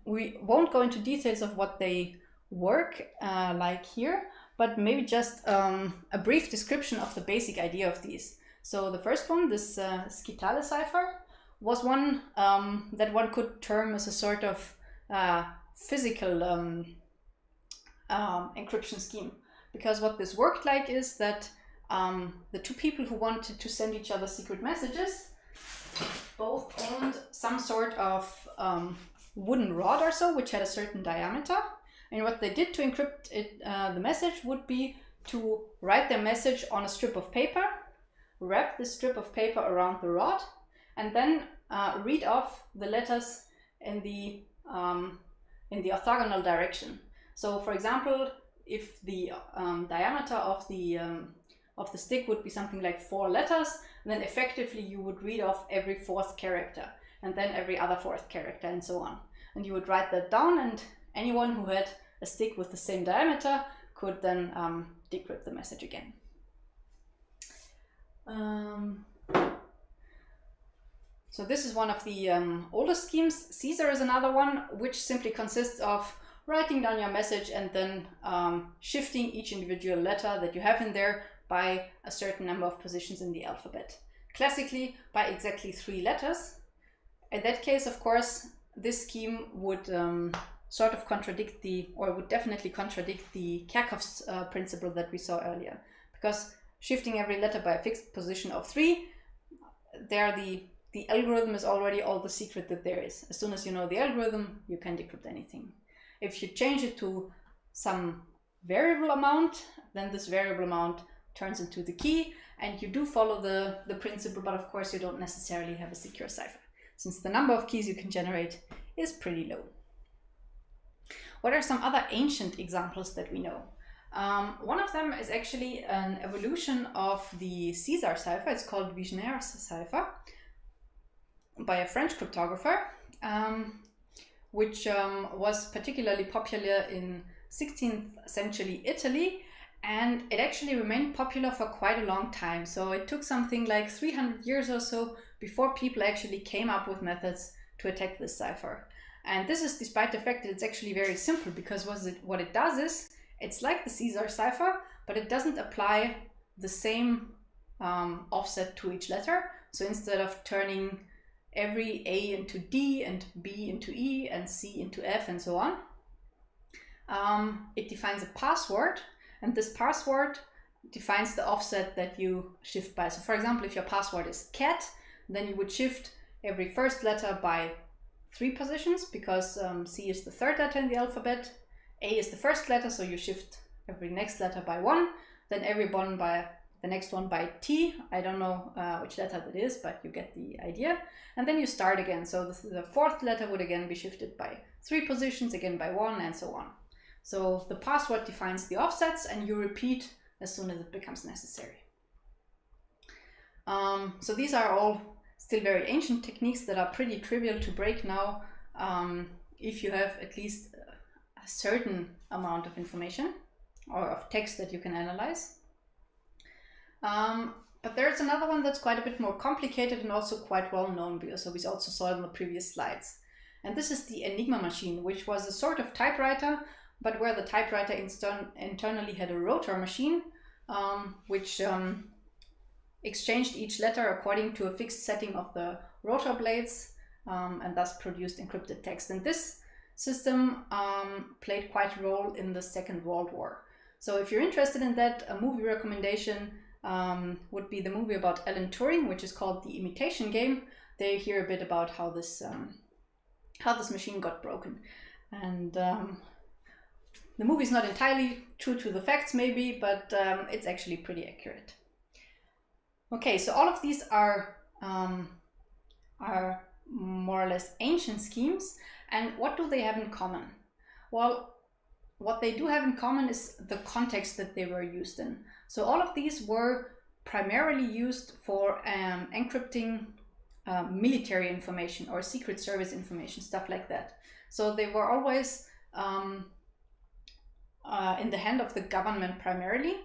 We won't go into details of what they work like here, but maybe just a brief description of the basic idea of these. So the first one, this Skytale cipher, was one that one could term as a sort of physical encryption scheme, because what this worked like is that the two people who wanted to send each other secret messages both owned some sort of wooden rod or so, which had a certain diameter, and what they did to encrypt it, the message would be to write their message on a strip of paper, wrap this strip of paper around the rod, and then read off the letters in the orthogonal direction. So, for example, if the diameter of the stick would be something like 4 letters, then effectively you would read off every 4th character, and then every other 4th character, and so on. And you would write that down, and anyone who had a stick with the same diameter could then decrypt the message again. So this is one of the oldest schemes. Caesar is another one, which simply consists of writing down your message and then shifting each individual letter that you have in there by a certain number of positions in the alphabet. Classically, by exactly 3 letters. In that case, of course, this scheme would sort of contradict would definitely contradict the Kerckhoffs's principle that we saw earlier. Because shifting every letter by a fixed position of 3, there the algorithm is already all the secret that there is. As soon as you know the algorithm, you can decrypt anything. If you change it to some variable amount, then this variable amount turns into the key, and you do follow the principle, but of course you don't necessarily have a secure cipher, since the number of keys you can generate is pretty low. What are some other ancient examples that we know? One of them is actually an evolution of the Caesar cipher. It's called Vigenère's cipher by a French cryptographer, which was particularly popular in 16th century Italy, and it actually remained popular for quite a long time. So it took something like 300 years or so before people actually came up with methods to attack this cipher. And this is despite the fact that it's actually very simple, because what it does is, it's like the Caesar cipher, but it doesn't apply the same offset to each letter. So instead of turning every A into D and B into E and C into F and so on, it defines a password, and this password defines the offset that you shift by. So for example, if your password is cat, then you would shift every first letter by 3 positions, because C is the third letter in the alphabet, A is the first letter, so you shift every next letter by 1, then every one by the next one by T. I don't know which letter that is, but you get the idea. And then you start again. So the fourth letter would again be shifted by 3 positions, again by 1, and so on. So the password defines the offsets, and you repeat as soon as it becomes necessary. So these are all still very ancient techniques that are pretty trivial to break now, if you have at least a certain amount of information or of text that you can analyze. But there's another one that's quite a bit more complicated and also quite well known, because we also saw it in the previous slides. And this is the Enigma machine, which was a sort of typewriter, but where the typewriter internally had a rotor machine, which exchanged each letter according to a fixed setting of the rotor blades, and thus produced encrypted text. And this system played quite a role in the Second World War. So if you're interested in that, a movie recommendation would be the movie about Alan Turing, which is called The Imitation Game. There you hear a bit about how this machine got broken. And the movie is not entirely true to the facts maybe, but it's actually pretty accurate. Okay, so all of these are more or less ancient schemes. And what do they have in common? Well, what they do have in common is the context that they were used in. So all of these were primarily used for encrypting military information or secret service information, stuff like that. So they were always in the hand of the government primarily,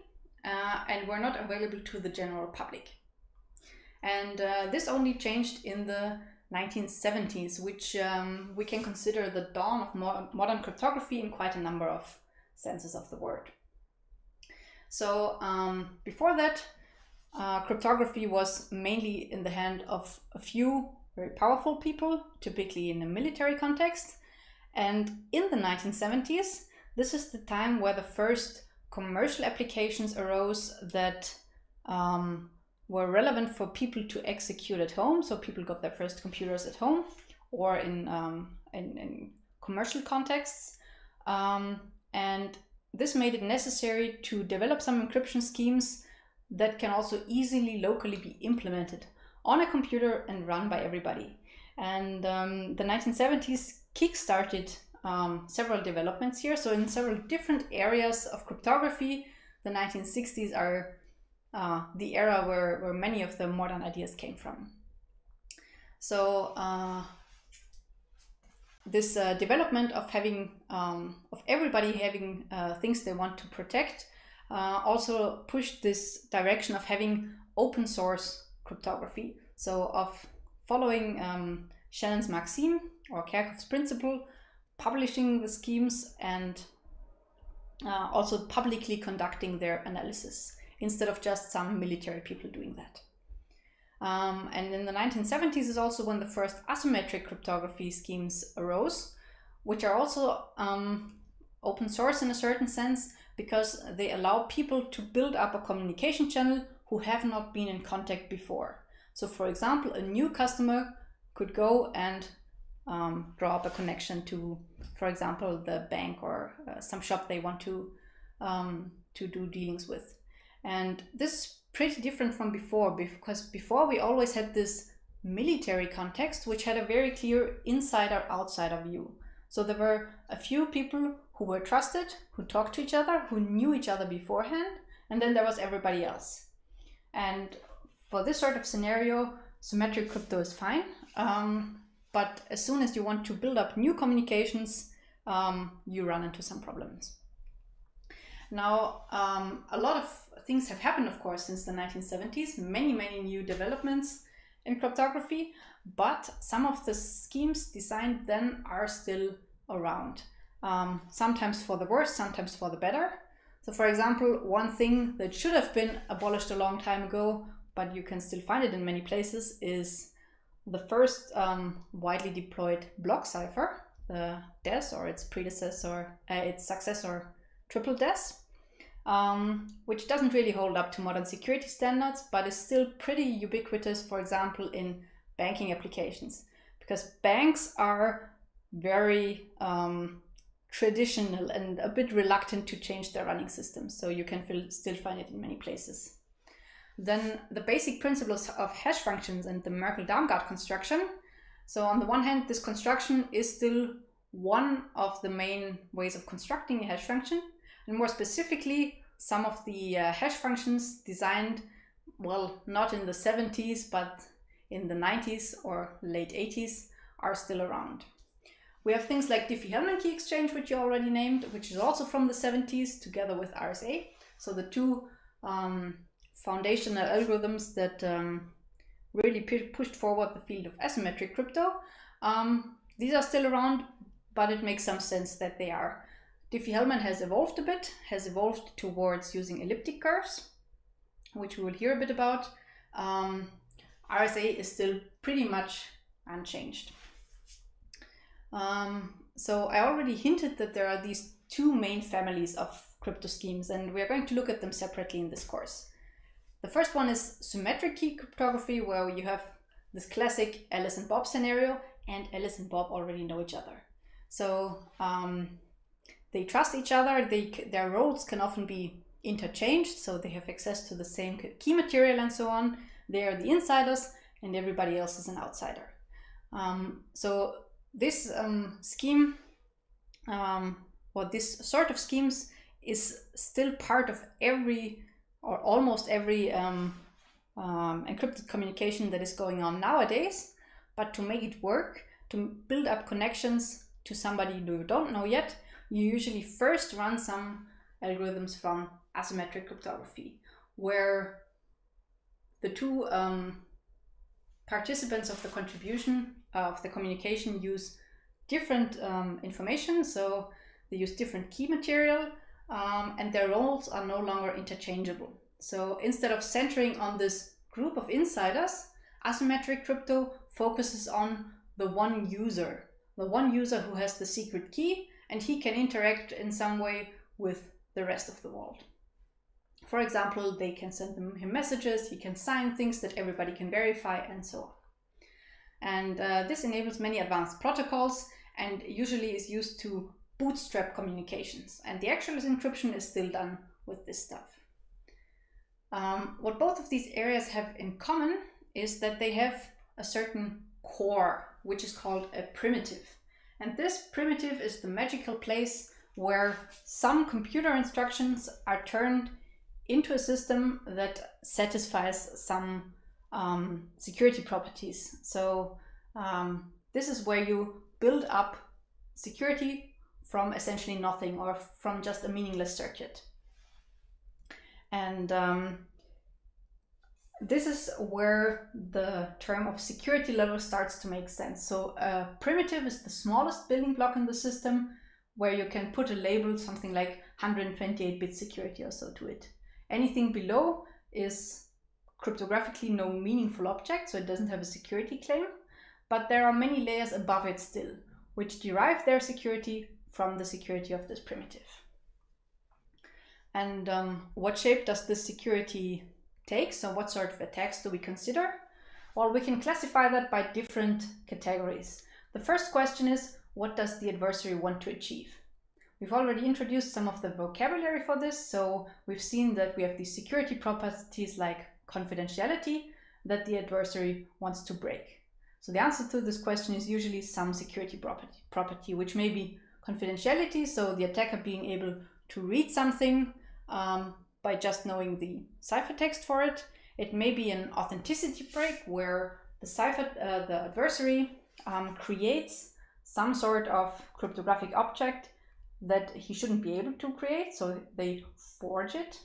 and were not available to the general public. And this only changed in the 1970s, which we can consider the dawn of modern cryptography in quite a number of senses of the word. So before that, cryptography was mainly in the hand of a few very powerful people, typically in a military context. And in the 1970s, this is the time where the first commercial applications arose that were relevant for people to execute at home. So people got their first computers at home or in commercial contexts. And this made it necessary to develop some encryption schemes that can also easily locally be implemented on a computer and run by everybody. And the 1970s kickstarted several developments here. So in several different areas of cryptography, the 1960s are the era where many of the modern ideas came from. So this development of having of everybody having things they want to protect also pushed this direction of having open source cryptography. So of following Shannon's maxim or Kerckhoffs's principle, publishing the schemes and also publicly conducting their analysis, instead of just some military people doing that. And in the 1970s is also when the first asymmetric cryptography schemes arose, which are also open source in a certain sense, because they allow people to build up a communication channel who have not been in contact before. So for example, a new customer could go and draw up a connection to, for example, the bank or some shop they want to do dealings with. And this is pretty different from before, because before we always had this military context, which had a very clear insider-outsider view. So there were a few people who were trusted, who talked to each other, who knew each other beforehand, and then there was everybody else. And for this sort of scenario, symmetric crypto is fine. But as soon as you want to build up new communications, you run into some problems. Now, a lot of things have happened, of course, since the 1970s, many new developments. in cryptography, but some of the schemes designed then are still around. Sometimes for the worse, sometimes for the better. So for example, one thing that should have been abolished a long time ago, but you can still find it in many places, is the first widely deployed block cipher, the DES, or its predecessor, its successor, triple DES, which doesn't really hold up to modern security standards, but is still pretty ubiquitous, for example, in banking applications, because banks are very traditional and a bit reluctant to change their running systems, so you can still find it in many places. Then the basic principles of hash functions and the Merkle-Darmstadt construction. So on the one hand, this construction is still one of the main ways of constructing a hash function, and more specifically, some of the hash functions designed, well, not in the 70s, but in the 90s or late 80s are still around. We have things like Diffie-Hellman key exchange, which you already named, which is also from the 70s, together with RSA. So the two foundational algorithms that really pushed forward the field of asymmetric crypto. These are still around, but it makes some sense that they are. Diffie-Hellman has evolved a bit, has evolved towards using elliptic curves, which we will hear a bit about. RSA is still pretty much unchanged. So I already hinted that there are these two main families of crypto schemes, and we are going to look at them separately in this course. The first one is symmetric key cryptography, where you have this classic Alice and Bob scenario, and Alice and Bob already know each other. So they trust each other, their roles can often be interchanged, so they have access to the same key material and so on. They are the insiders, and everybody else is an outsider. So this scheme, or this sort of schemes, is still part of every, or almost every encrypted communication that is going on nowadays. But to make it work, to build up connections to somebody you don't know yet, you usually first run some algorithms from asymmetric cryptography, where the two participants of the contribution of the communication use different information, so they use different key material, and their roles are no longer interchangeable. So instead of centering on this group of insiders, asymmetric crypto focuses on the one user who has the secret key, and he can interact in some way with the rest of the world. For example, they can send him messages, he can sign things that everybody can verify, and so on. And this enables many advanced protocols and usually is used to bootstrap communications. And the actual encryption is still done with this stuff. What both of these areas have in common is that they have a certain core, which is called a primitive. And this primitive is the magical place where some computer instructions are turned into a system that satisfies some security properties. So this is where you build up security from essentially nothing, or from just a meaningless circuit. And this is where the term of security level starts to make sense. So a primitive is the smallest building block in the system, where you can put a label, something like 128-bit security or so, to it. Anything below is cryptographically no meaningful object, so it doesn't have a security claim, but there are many layers above it still, which derive their security from the security of this primitive. And what shape does this security take? So what sort of attacks do we consider? Well, we can classify that by different categories. The first question is, what does the adversary want to achieve? We've already introduced some of the vocabulary for this, so we've seen that we have these security properties like confidentiality that the adversary wants to break. So the answer to this question is usually some security property, which may be confidentiality, so the attacker being able to read something by just knowing the ciphertext for it. It may be an authenticity break, where the adversary creates some sort of cryptographic object that he shouldn't be able to create, so they forge it,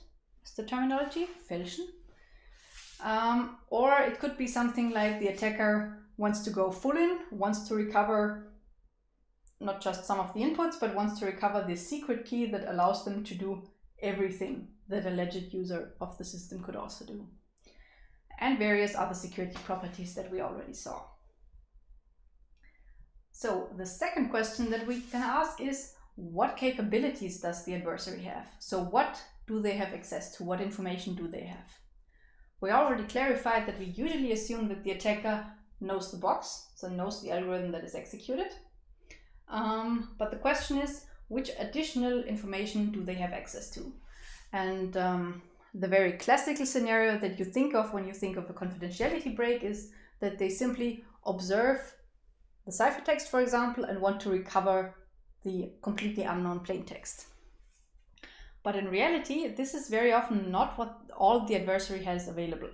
is the terminology, fälschen. Or it could be something like the attacker wants to go full in, wants to recover not just some of the inputs, but wants to recover the secret key that allows them to do everything that a alleged user of the system could also do. And various other security properties that we already saw. So the second question that we can ask is, what capabilities does the adversary have? So what do they have access to? What information do they have? We already clarified that we usually assume that the attacker knows the box, so knows the algorithm that is executed. But the question is, which additional information do they have access to? And the very classical scenario that you think of when you think of a confidentiality break is that they simply observe the ciphertext, for example, and want to recover the completely unknown plaintext. But in reality, this is very often not what all the adversary has available.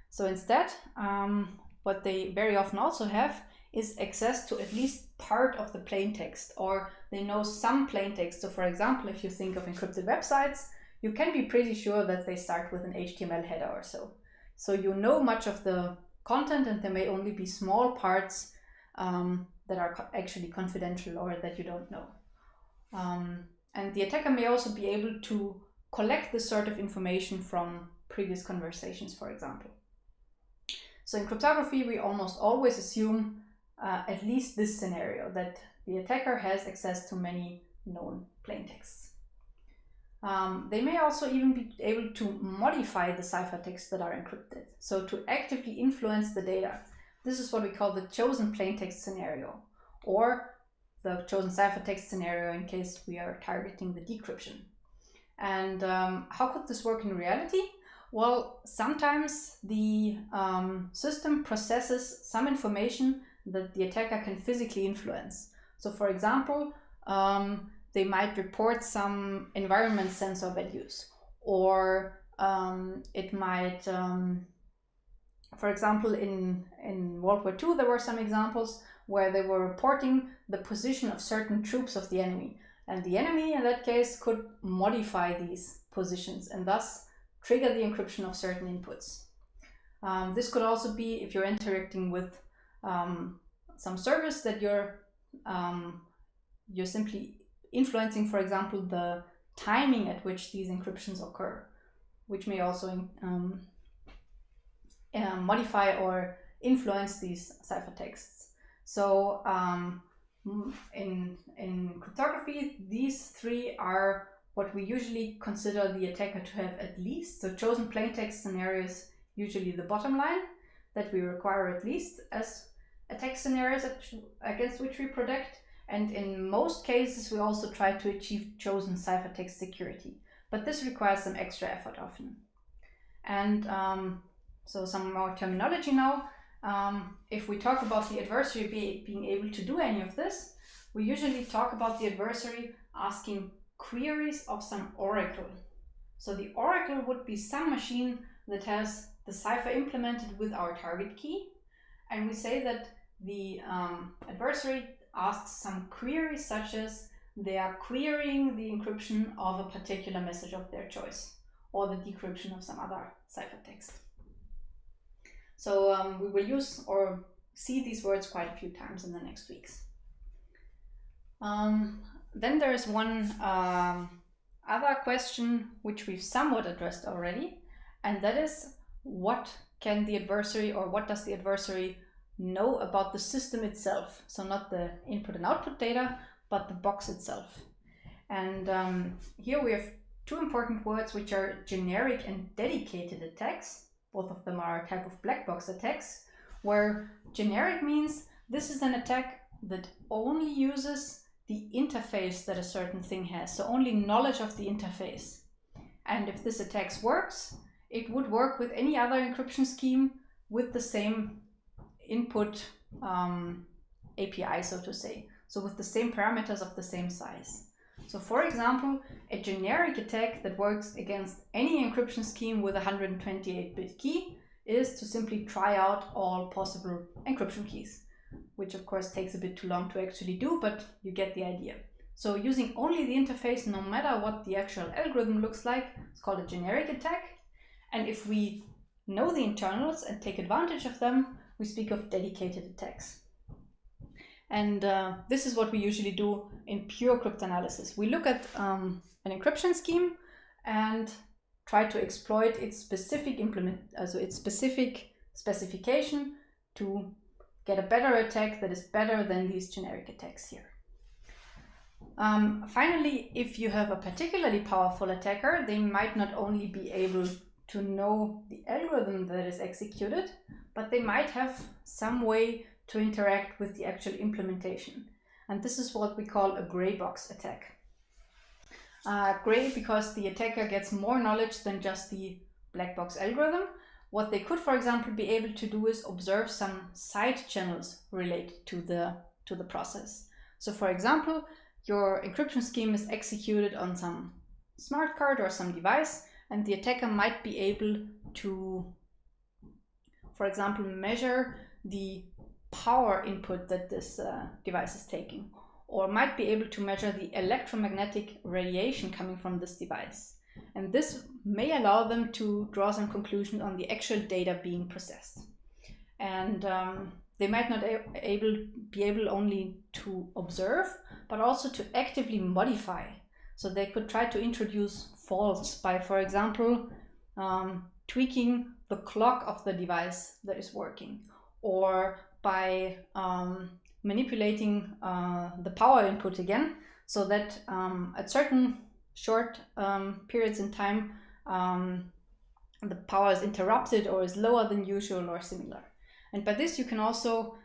So instead, what they very often also have is access to at least part of the plaintext, or they know some plaintext. So for example, if you think of encrypted websites, you can be pretty sure that they start with an HTML header or so. So you know much of the content, and there may only be small parts that are actually confidential or that you don't know. And the attacker may also be able to collect this sort of information from previous conversations, for example. So in cryptography, we almost always assume at least this scenario, that the attacker has access to many known plaintexts. They may also even be able to modify the ciphertexts that are encrypted, so to actively influence the data. This is what we call the chosen plaintext scenario, or the chosen ciphertext scenario in case we are targeting the decryption. And how could this work in reality? Well, sometimes the system processes some information that the attacker can physically influence. So for example, they might report some environment sensor values, or it might, for example, in World War II, there were some examples where they were reporting the position of certain troops of the enemy. And the enemy, in that case, could modify these positions and thus trigger the encryption of certain inputs. This could also be if you're interacting with some service that you're simply influencing, for example, the timing at which these encryptions occur, which may also modify or influence these ciphertexts. So in cryptography, these three are what we usually consider the attacker to have at least. So chosen plaintext scenarios, usually the bottom line that we require at least as attack scenarios against which we protect. And in most cases, we also try to achieve chosen ciphertext security, but this requires some extra effort often. And so some more terminology now. If we talk about the adversary being able to do any of this, we usually talk about the adversary asking queries of some oracle. So the oracle would be some machine that has the cipher implemented with our target key. And we say that the adversary asks some queries, such as they are querying the encryption of a particular message of their choice, or the decryption of some other ciphertext. So we will use or see these words quite a few times in the next weeks. Then there is one other question which we've somewhat addressed already, and that is, what can the adversary, or what does the adversary know about the system itself? So not the input and output data, but the box itself. And here we have two important words, which are generic and dedicated attacks. Both of them are a type of black box attacks, where generic means this is an attack that only uses the interface that a certain thing has, so only knowledge of the interface. And if this attack works, it would work with any other encryption scheme with the same input API, so to say, so with the same parameters of the same size. So for example, a generic attack that works against any encryption scheme with a 128-bit key is to simply try out all possible encryption keys, which of course takes a bit too long to actually do, but you get the idea. So using only the interface, no matter what the actual algorithm looks like, it's called a generic attack. And if we know the internals and take advantage of them, we speak of dedicated attacks. And this is what we usually do in pure cryptanalysis. We look at an encryption scheme and try to exploit its specific its specific specification to get a better attack that is better than these generic attacks here. Finally, if you have a particularly powerful attacker, they might not only be able to know the algorithm that is executed, but they might have some way to interact with the actual implementation. And this is what we call a gray box attack. Gray because the attacker gets more knowledge than just the black box algorithm. What they could, for example, be able to do is observe some side channels related to the process. So for example, your encryption scheme is executed on some smart card or some device, and the attacker might be able to, for example, measure the power input that this device is taking, or might be able to measure the electromagnetic radiation coming from this device. And this may allow them to draw some conclusion on the actual data being processed. And they might not be able only to observe, but also to actively modify. So they could try to introduce faults by, for example, tweaking the clock of the device that is working, or by manipulating the power input again, so that at certain short periods in time the power is interrupted or is lower than usual or similar. And by this you can also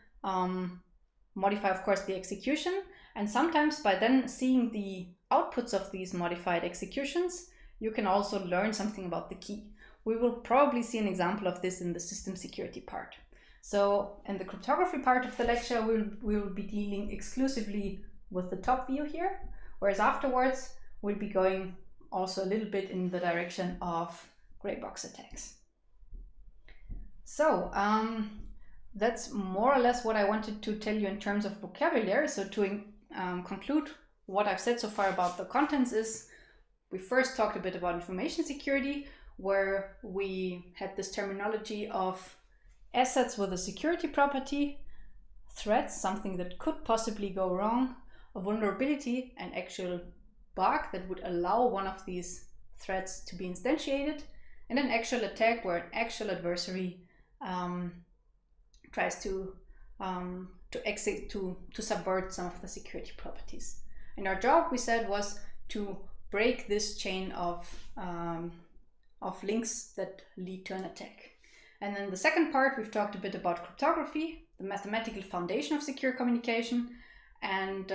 modify, of course, the execution, and sometimes by then seeing the outputs of these modified executions, you can also learn something about the key. We will probably see an example of this in the system security part. So in the cryptography part of the lecture, we will be dealing exclusively with the top view here, whereas afterwards we'll be going also a little bit in the direction of gray box attacks. So that's more or less what I wanted to tell you in terms of vocabulary. So to conclude what I've said so far about the contents is, we first talked a bit about information security, where we had this terminology of assets with a security property, threats, something that could possibly go wrong, a vulnerability, an actual bug that would allow one of these threats to be instantiated, and an actual attack where an actual adversary tries to subvert some of the security properties. And our job, we said, was to break this chain of links that lead to an attack. And then the second part, we've talked a bit about cryptography, the mathematical foundation of secure communication. And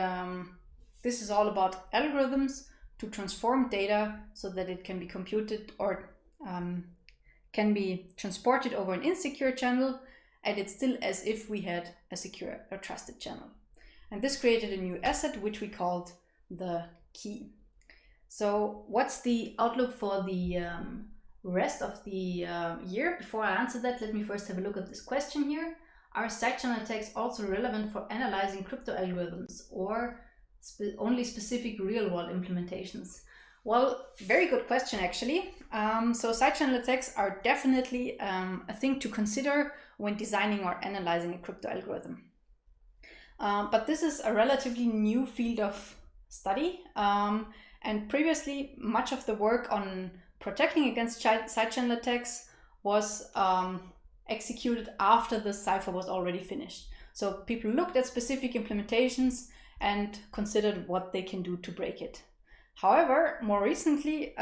this is all about algorithms to transform data so that it can be computed or can be transported over an insecure channel, and it's still as if we had a secure or trusted channel. And this created a new asset, which we called the key. So what's the outlook for the rest of the year? Before I answer that, let me first have a look at this question here. Are side channel attacks also relevant for analyzing crypto algorithms, or only specific real-world implementations? Well, very good question, actually. So side channel attacks are definitely a thing to consider when designing or analyzing a crypto algorithm. But this is a relatively new field of study. And previously, much of the work on protecting against side channel attacks was executed after the cipher was already finished. So people looked at specific implementations and considered what they can do to break it. However, more recently,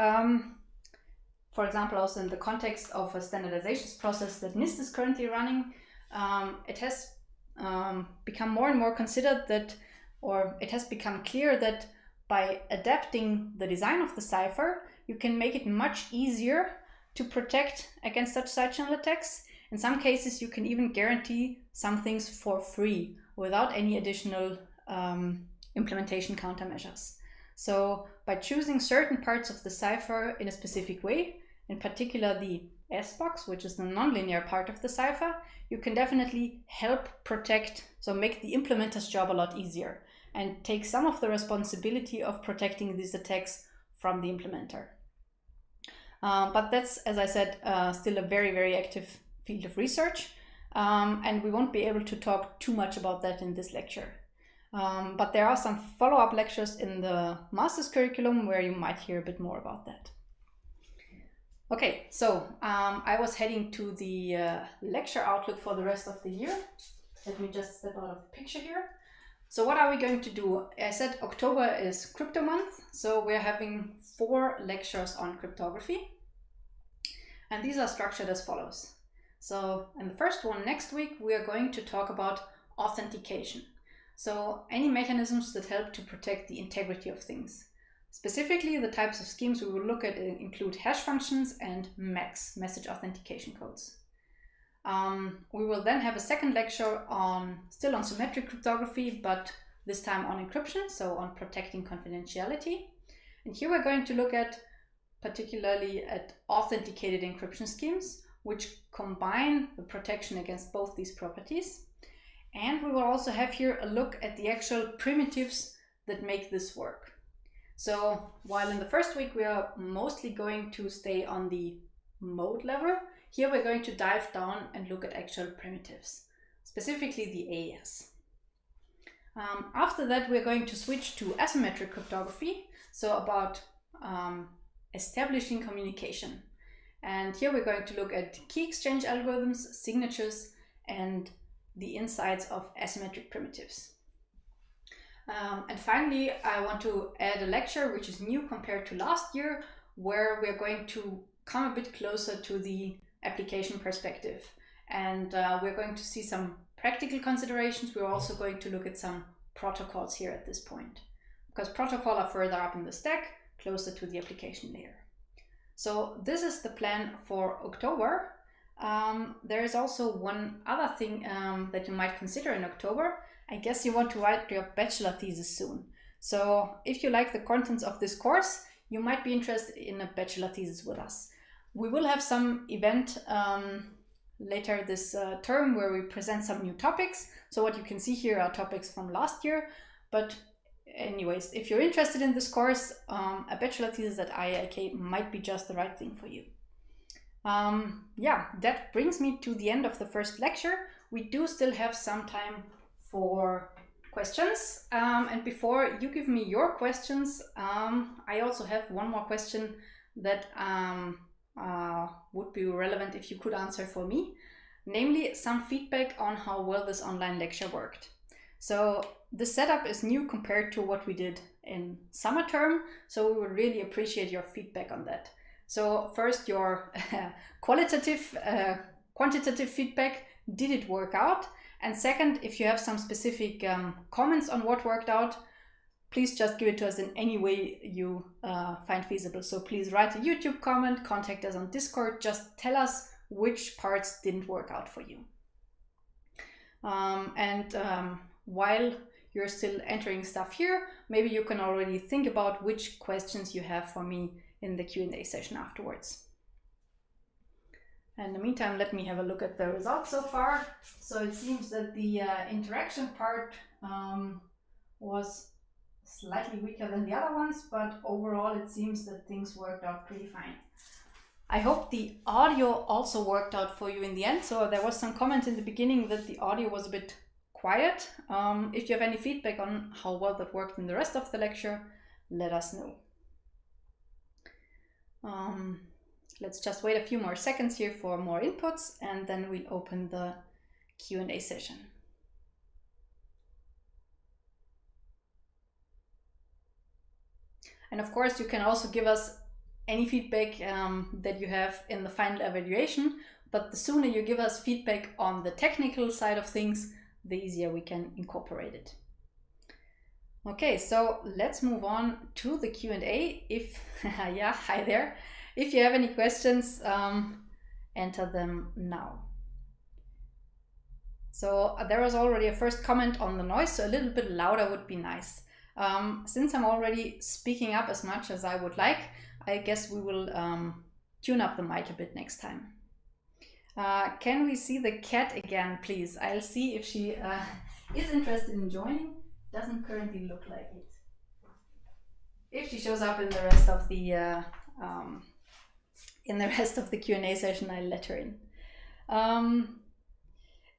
for example, also in the context of a standardization process that NIST is currently running, it has become more and more considered that, or it has become clear that by adapting the design of the cipher, you can make it much easier to protect against such side channel attacks. In some cases, you can even guarantee some things for free without any additional implementation countermeasures. So by choosing certain parts of the cipher in a specific way, in particular the S box, which is the nonlinear part of the cipher, you can definitely help protect, so make the implementer's job a lot easier and take some of the responsibility of protecting these attacks from the implementer. But that's, as I said, still a very, very active field of research. And we won't be able to talk too much about that in this lecture. But there are some follow-up lectures in the master's curriculum where you might hear a bit more about that. Okay, so I was heading to the lecture outlook for the rest of the year. Let me just step out of the picture here. So what are we going to do? I said October is crypto month, so we're having 4 lectures on cryptography. And these are structured as follows. So in the first one next week, we are going to talk about authentication. So any mechanisms that help to protect the integrity of things. Specifically, the types of schemes we will look at include hash functions and MACs, message authentication codes. We will then have a second lecture still on symmetric cryptography, but this time on encryption, so on protecting confidentiality. And here we're going to look particularly at authenticated encryption schemes, which combine the protection against both these properties. And we will also have here a look at the actual primitives that make this work. So while in the first week we are mostly going to stay on the mode level, here we're going to dive down and look at actual primitives, specifically the AES. After that, we're going to switch to asymmetric cryptography, so about establishing communication. And here we're going to look at key exchange algorithms, signatures, and the insights of asymmetric primitives. And finally, I want to add a lecture which is new compared to last year, where we're going to come a bit closer to the application perspective. And we're going to see some practical considerations. We're also going to look at some protocols here at this point, because protocols are further up in the stack, closer to the application layer. So this is the plan for October. There is also one other thing that you might consider in October. I guess you want to write your bachelor thesis soon. So if you like the contents of this course, you might be interested in a bachelor thesis with us. We will have some event later this term where we present some new topics. So what you can see here are topics from last year. But anyways, if you're interested in this course, a bachelor thesis at IIK might be just the right thing for you. Yeah, that brings me to the end of the first lecture. We do still have some time for questions. And before you give me your questions, I also have one more question that would be relevant if you could answer for me, namely some feedback on how well this online lecture worked. So the setup is new compared to what we did in summer term, so we would really appreciate your feedback on that. So first, your quantitative feedback, did it work out? And second, if you have some specific comments on what worked out, please just give it to us in any way you find feasible. So please write a YouTube comment, contact us on Discord, just tell us which parts didn't work out for you. While you're still entering stuff here, maybe you can already think about which questions you have for me in the Q&A session afterwards. In the meantime, let me have a look at the results so far. So it seems that the interaction part was slightly weaker than the other ones, but overall it seems that things worked out pretty fine. I hope the audio also worked out for you in the end. So there was some comment in the beginning that the audio was a bit quiet. If you have any feedback on how well that worked in the rest of the lecture, let us know. Let's just wait a few more seconds here for more inputs, and then we'll open the Q&A session. And of course, you can also give us any feedback that you have in the final evaluation, but the sooner you give us feedback on the technical side of things, the easier we can incorporate it. Okay, so let's move on to the Q&A. Yeah, hi there. If you have any questions, enter them now. So there was already a first comment on the noise, so a little bit louder would be nice. Since I'm already speaking up as much as I would like, I guess we will tune up the mic a bit next time. Can we see the cat again, please? I'll see if she is interested in joining. Doesn't currently look like it. If she shows up in the rest of the in the rest of the Q&A session, I'll let her in.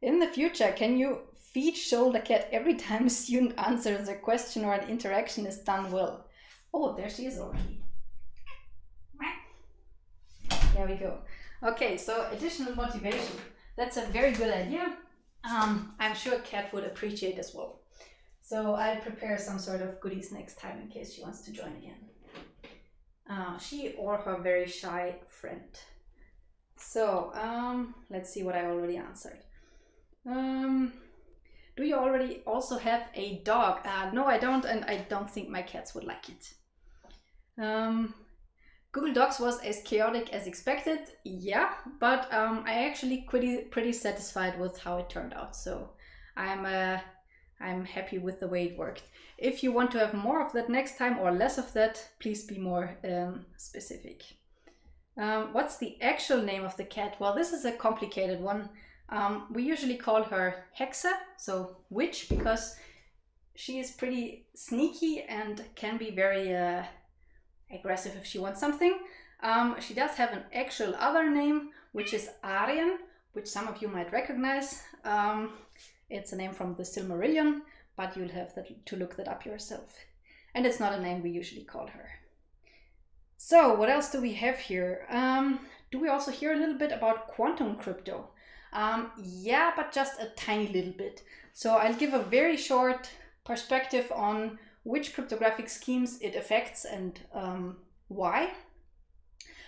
In the future, can you feed shoulder cat every time a student answers a question or an interaction is done well? Oh, there she is already. There we go. Okay, so additional motivation. That's a very good idea. I'm sure Kat would appreciate as well. So I'll prepare some sort of goodies next time in case she wants to join again. She or her very shy friend. So let's see what I already answered. Do you already also have a dog? No, I don't, and I don't think my cats would like it. Google Docs was as chaotic as expected, yeah, but I actually pretty satisfied with how it turned out. So I'm happy with the way it worked. If you want to have more of that next time or less of that, please be more specific. What's the actual name of the cat? Well, this is a complicated one. We usually call her Hexe, so witch, because she is pretty sneaky and can be very aggressive if she wants something. She does have an actual other name, which is Arien, which some of you might recognize. It's a name from the Silmarillion, but you'll have to look that up yourself. And it's not a name we usually call her. So what else do we have here? Do we also hear a little bit about quantum crypto? Yeah, but just a tiny little bit. So I'll give a very short perspective on which cryptographic schemes it affects and why.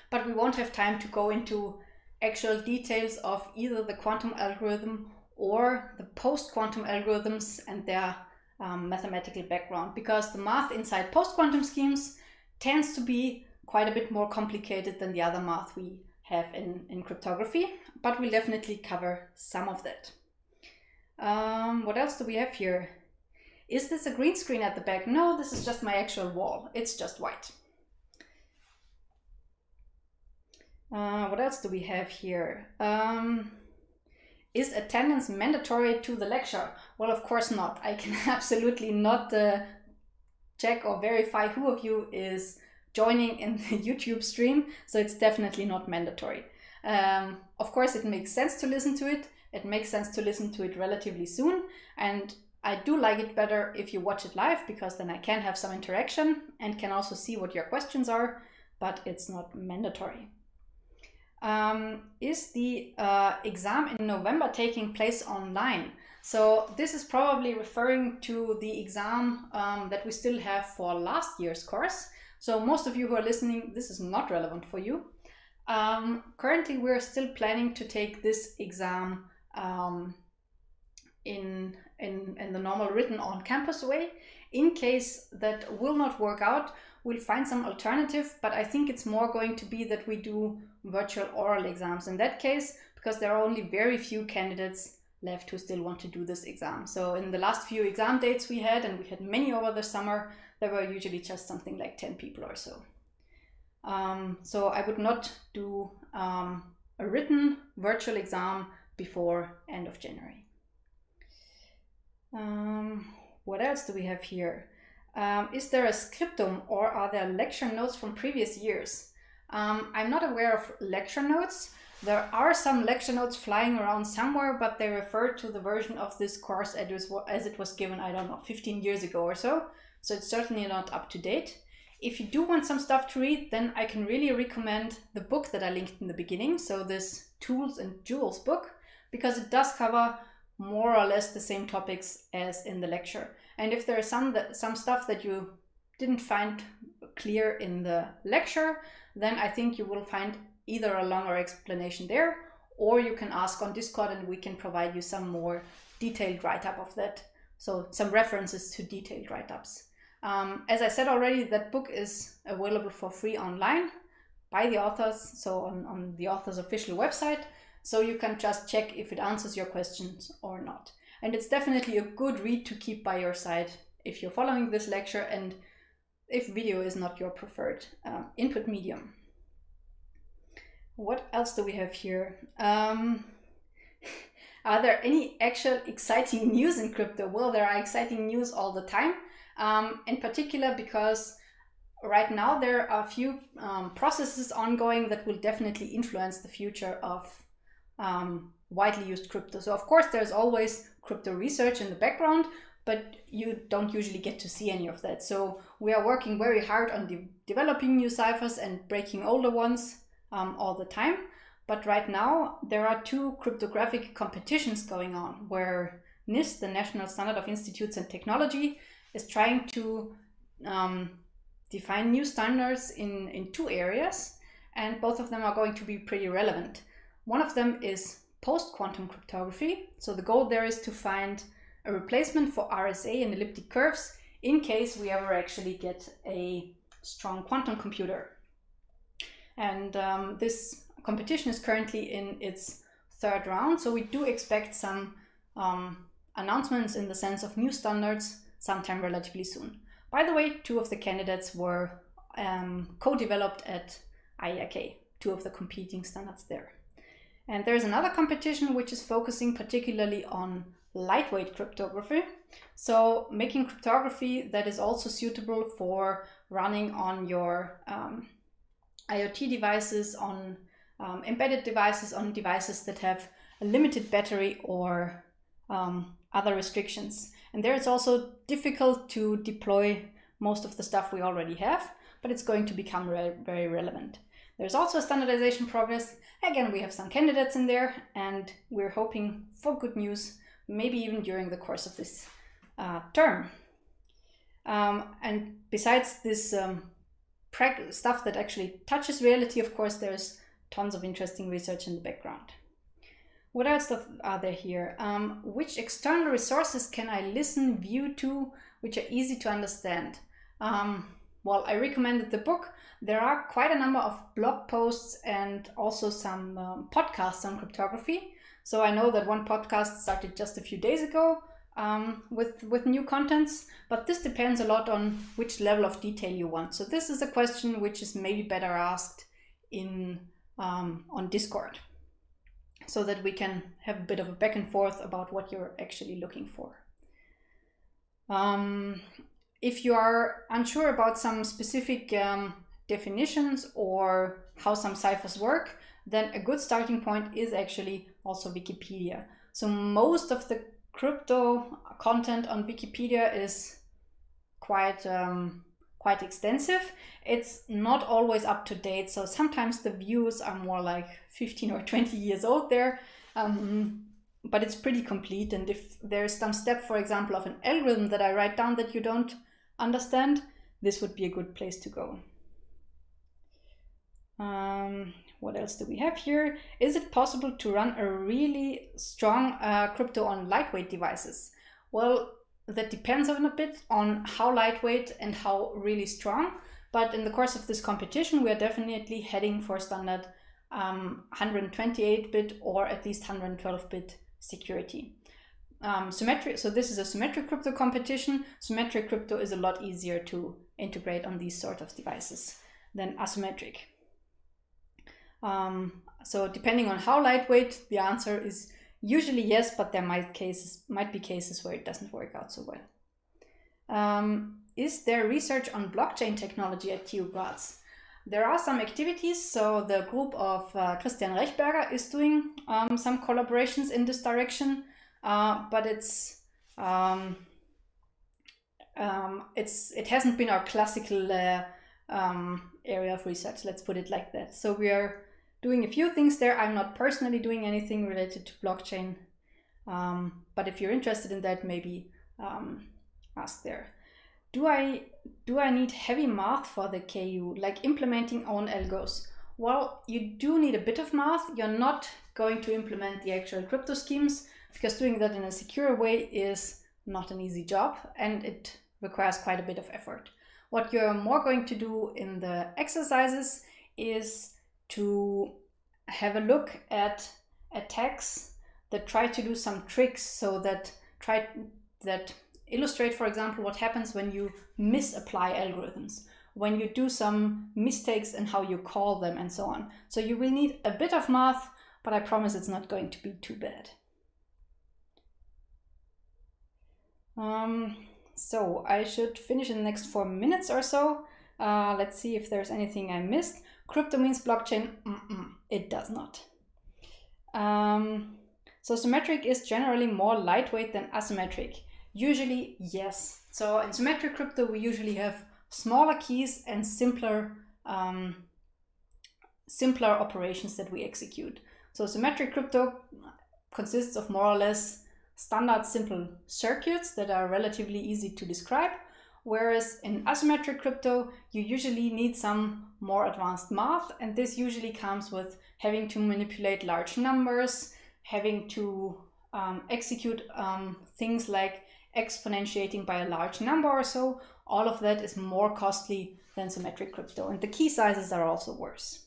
But we won't have time to go into actual details of either the quantum algorithm or the post-quantum algorithms and their mathematical background, because the math inside post-quantum schemes tends to be quite a bit more complicated than the other math we have in cryptography, but we'll definitely cover some of that. What else do we have here? Is this a green screen at the back? No, this is just my actual wall. It's just white. What else do we have here? Is attendance mandatory to the lecture? Well, of course not. I can absolutely not check or verify who of you is joining in the YouTube stream, so it's definitely not mandatory. Of course, it makes sense to listen to it. It makes sense to listen to it relatively soon, and I do like it better if you watch it live, because then I can have some interaction and can also see what your questions are, but it's not mandatory. Is the exam in November taking place online? So this is probably referring to the exam that we still have for last year's course. So most of you who are listening, this is not relevant for you. Currently, we're still planning to take this exam in the normal written on-campus way. In case that will not work out, we'll find some alternative, but I think it's more going to be that we do virtual oral exams in that case, because there are only very few candidates left who still want to do this exam. So in the last few exam dates we had, and we had many over the summer, there were usually just something like 10 people or so. So I would not do a written virtual exam before end of January. What else do we have here? Is there a scriptum or are there lecture notes from previous years? I'm not aware of lecture notes. There are some lecture notes flying around somewhere, but they refer to the version of this course as it was given, I don't know, 15 years ago or so. So it's certainly not up to date. If you do want some stuff to read, then I can really recommend the book that I linked in the beginning. So this Tools and Jewels book, because it does cover more or less the same topics as in the lecture. And if there is some stuff that you didn't find clear in the lecture, then I think you will find either a longer explanation there, or you can ask on Discord and we can provide you some more detailed write-up of that. So some references to detailed write-ups. As I said already, that book is available for free online by the authors, so on the author's official website. So you can just check if it answers your questions or not. And it's definitely a good read to keep by your side if you're following this lecture and if video is not your preferred input medium. What else do we have here? Are there any actual exciting news in crypto? Well, there are exciting news all the time. In particular because right now there are a few processes ongoing that will definitely influence the future of widely used crypto. So of course there's always crypto research in the background, but you don't usually get to see any of that. So we are working very hard on developing new ciphers and breaking older ones all the time. But right now there are 2 cryptographic competitions going on where NIST, the National Standard of Institutes and Technology, is trying to define new standards in 2 areas, and both of them are going to be pretty relevant. One of them is post-quantum cryptography. So the goal there is to find a replacement for RSA and elliptic curves in case we ever actually get a strong quantum computer. And this competition is currently in its 3rd round, so we do expect some announcements in the sense of new standards sometime relatively soon. By the way, 2 of the candidates were co-developed at IAK, 2 of the competing standards there. And there's another competition which is focusing particularly on lightweight cryptography. So making cryptography that is also suitable for running on your IoT devices, on embedded devices, on devices that have a limited battery or other restrictions. And there it's also difficult to deploy most of the stuff we already have, but it's going to become very relevant. There's also a standardization progress. Again, we have some candidates in there, and we're hoping for good news, maybe even during the course of this term. And besides this stuff that actually touches reality, of course, there's tons of interesting research in the background. What else are there here? Which external resources can I listen, view to, which are easy to understand? Well, I recommended the book. There are quite a number of blog posts and also some podcasts on cryptography. So I know that one podcast started just a few days ago with new contents, but this depends a lot on which level of detail you want. So this is a question which is maybe better asked on Discord, so that we can have a bit of a back and forth about what you're actually looking for. If you are unsure about some specific definitions or how some ciphers work, then a good starting point is actually also Wikipedia. So most of the crypto content on Wikipedia is quite extensive. It's not always up to date, so sometimes the views are more like 15 or 20 years old there, but it's pretty complete. And if there's some step, for example, of an algorithm that I write down that you don't understand, this would be a good place to go. What else do we have here? Is it possible to run a really strong crypto on lightweight devices? Well, that depends a bit on how lightweight and how really strong. But in the course of this competition, we are definitely heading for standard 128-bit or at least 112-bit security. So this is a symmetric crypto competition. Symmetric crypto is a lot easier to integrate on these sort of devices than asymmetric. So depending on how lightweight, the answer is usually yes, but there might be cases where it doesn't work out so well. Is there research on blockchain technology at TU Graz? There are some activities. So the group of Christian Rechberger is doing some collaborations in this direction, but it hasn't been our classical area of research. Let's put it like that. So we are doing a few things there. I'm not personally doing anything related to blockchain, but if you're interested in that, maybe ask there. Do I need heavy math for the KU, like implementing own algos? Well, you do need a bit of math. You're not going to implement the actual crypto schemes, because doing that in a secure way is not an easy job, and it requires quite a bit of effort. What you're more going to do in the exercises is to have a look at attacks that try to do some tricks, so that illustrate, for example, what happens when you misapply algorithms, when you do some mistakes and how you call them and so on. So you will need a bit of math, but I promise it's not going to be too bad. So I should finish in the next 4 minutes or so. Let's see if there's anything I missed. Crypto means blockchain. It does not. So symmetric is generally more lightweight than asymmetric. Usually, yes. So in symmetric crypto, we usually have smaller keys and simpler operations that we execute. So symmetric crypto consists of more or less standard simple circuits that are relatively easy to describe, whereas in asymmetric crypto, you usually need some more advanced math, and this usually comes with having to manipulate large numbers, having to execute things like exponentiating by a large number or so. All of that is more costly than symmetric crypto, and the key sizes are also worse.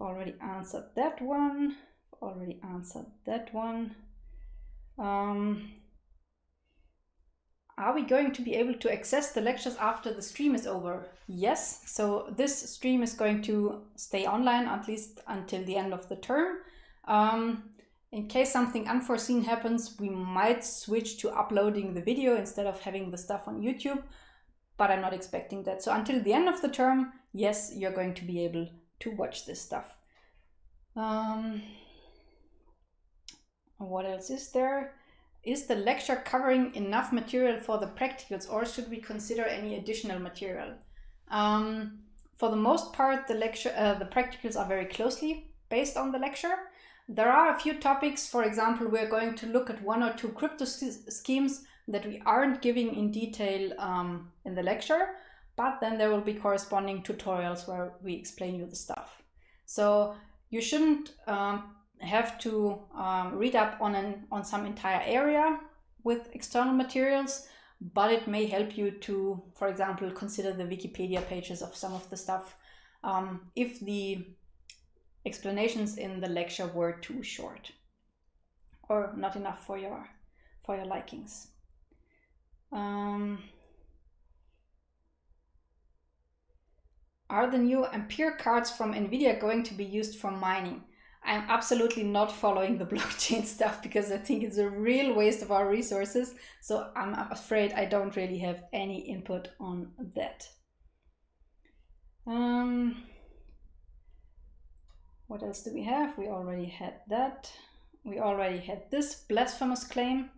Already answered that one. Are we going to be able to access the lectures after the stream is over? Yes, so this stream is going to stay online at least until the end of the term. In case something unforeseen happens, we might switch to uploading the video instead of having the stuff on YouTube, but I'm not expecting that. So until the end of the term, yes, you're going to be able to watch this stuff. What else is there? Is the lecture covering enough material for the practicals, or should we consider any additional material? For the most part, the practicals are very closely based on the lecture. There are a few topics. For example, we're going to look at 1 or 2 crypto schemes that we aren't giving in detail in the lecture, but then there will be corresponding tutorials where we explain you the stuff. So you shouldn't have to read up on some entire area with external materials, but it may help you to, for example, consider the Wikipedia pages of some of the stuff if the explanations in the lecture were too short or not enough for your likings. Are the new Ampere cards from NVIDIA going to be used for mining? I'm absolutely not following the blockchain stuff because I think it's a real waste of our resources. So I'm afraid I don't really have any input on that. What else do we have? We already had that. We already had this blasphemous claim.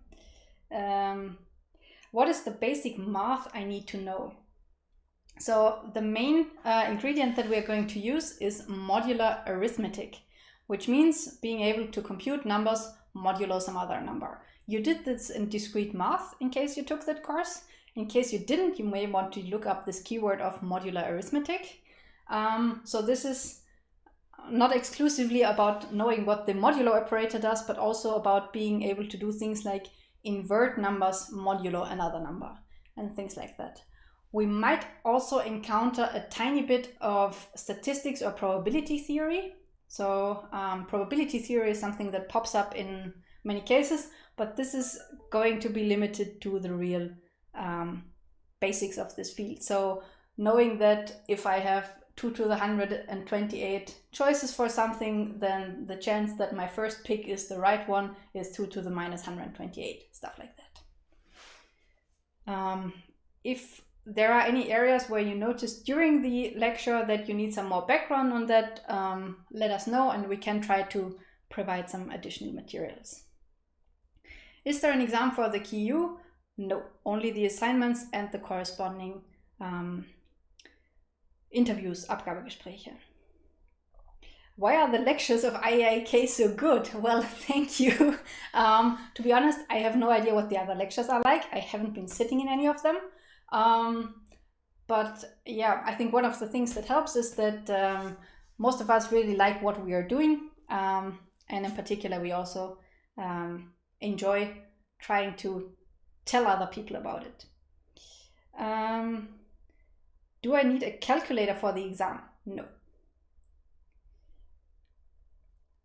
What is the basic math I need to know? So the main ingredient that we're going to use is modular arithmetic, which means being able to compute numbers modulo some other number. You did this in discrete math in case you took that course. In case you didn't, you may want to look up this keyword of modular arithmetic. So this is not exclusively about knowing what the modulo operator does, but also about being able to do things like invert numbers modulo another number and things like that. We might also encounter a tiny bit of statistics or probability theory. So probability theory is something that pops up in many cases, but this is going to be limited to the real basics of this field. So knowing that if I have 2 to the 128 choices for something, then the chance that my first pick is the right one is 2 to the minus 128, stuff like that. If there are any areas where you notice during the lecture that you need some more background on that, let us know and we can try to provide some additional materials. Is there an exam for the KU? No, only the assignments and the corresponding interviews, Abgabegespräche. Why are the lectures of IAIK so good? Well, thank you. To be honest, I have no idea what the other lectures are like. I haven't been sitting in any of them. But yeah, I think one of the things that helps is that most of us really like what we are doing. And in particular, we also enjoy trying to tell other people about it. Do I need a calculator for the exam? No.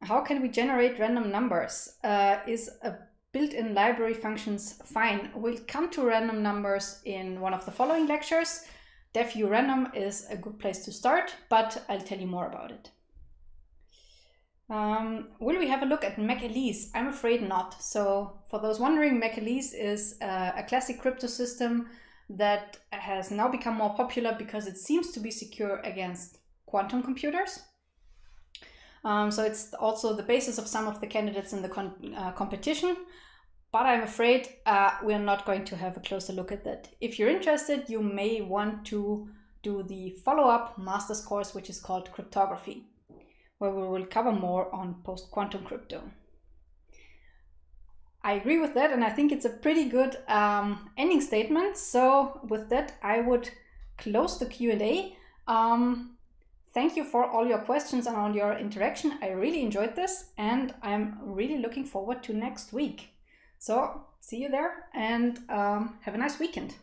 How can we generate random numbers? Is a built-in library functions fine? We'll come to random numbers in one of the following lectures. DefU random is a good place to start, but I'll tell you more about it. Will we have a look at MacElise? I'm afraid not. So for those wondering, MacElise is a classic crypto system that has now become more popular because it seems to be secure against quantum computers. So it's also the basis of some of the candidates in the competition, but I'm afraid we're not going to have a closer look at that. If you're interested, you may want to do the follow-up master's course, which is called Cryptography, where we will cover more on post-quantum crypto. I agree with that, and I think it's a pretty good ending statement. So with that, I would close the Q&A. Thank you for all your questions and all your interaction. I really enjoyed this, and I'm really looking forward to next week. So see you there, and have a nice weekend.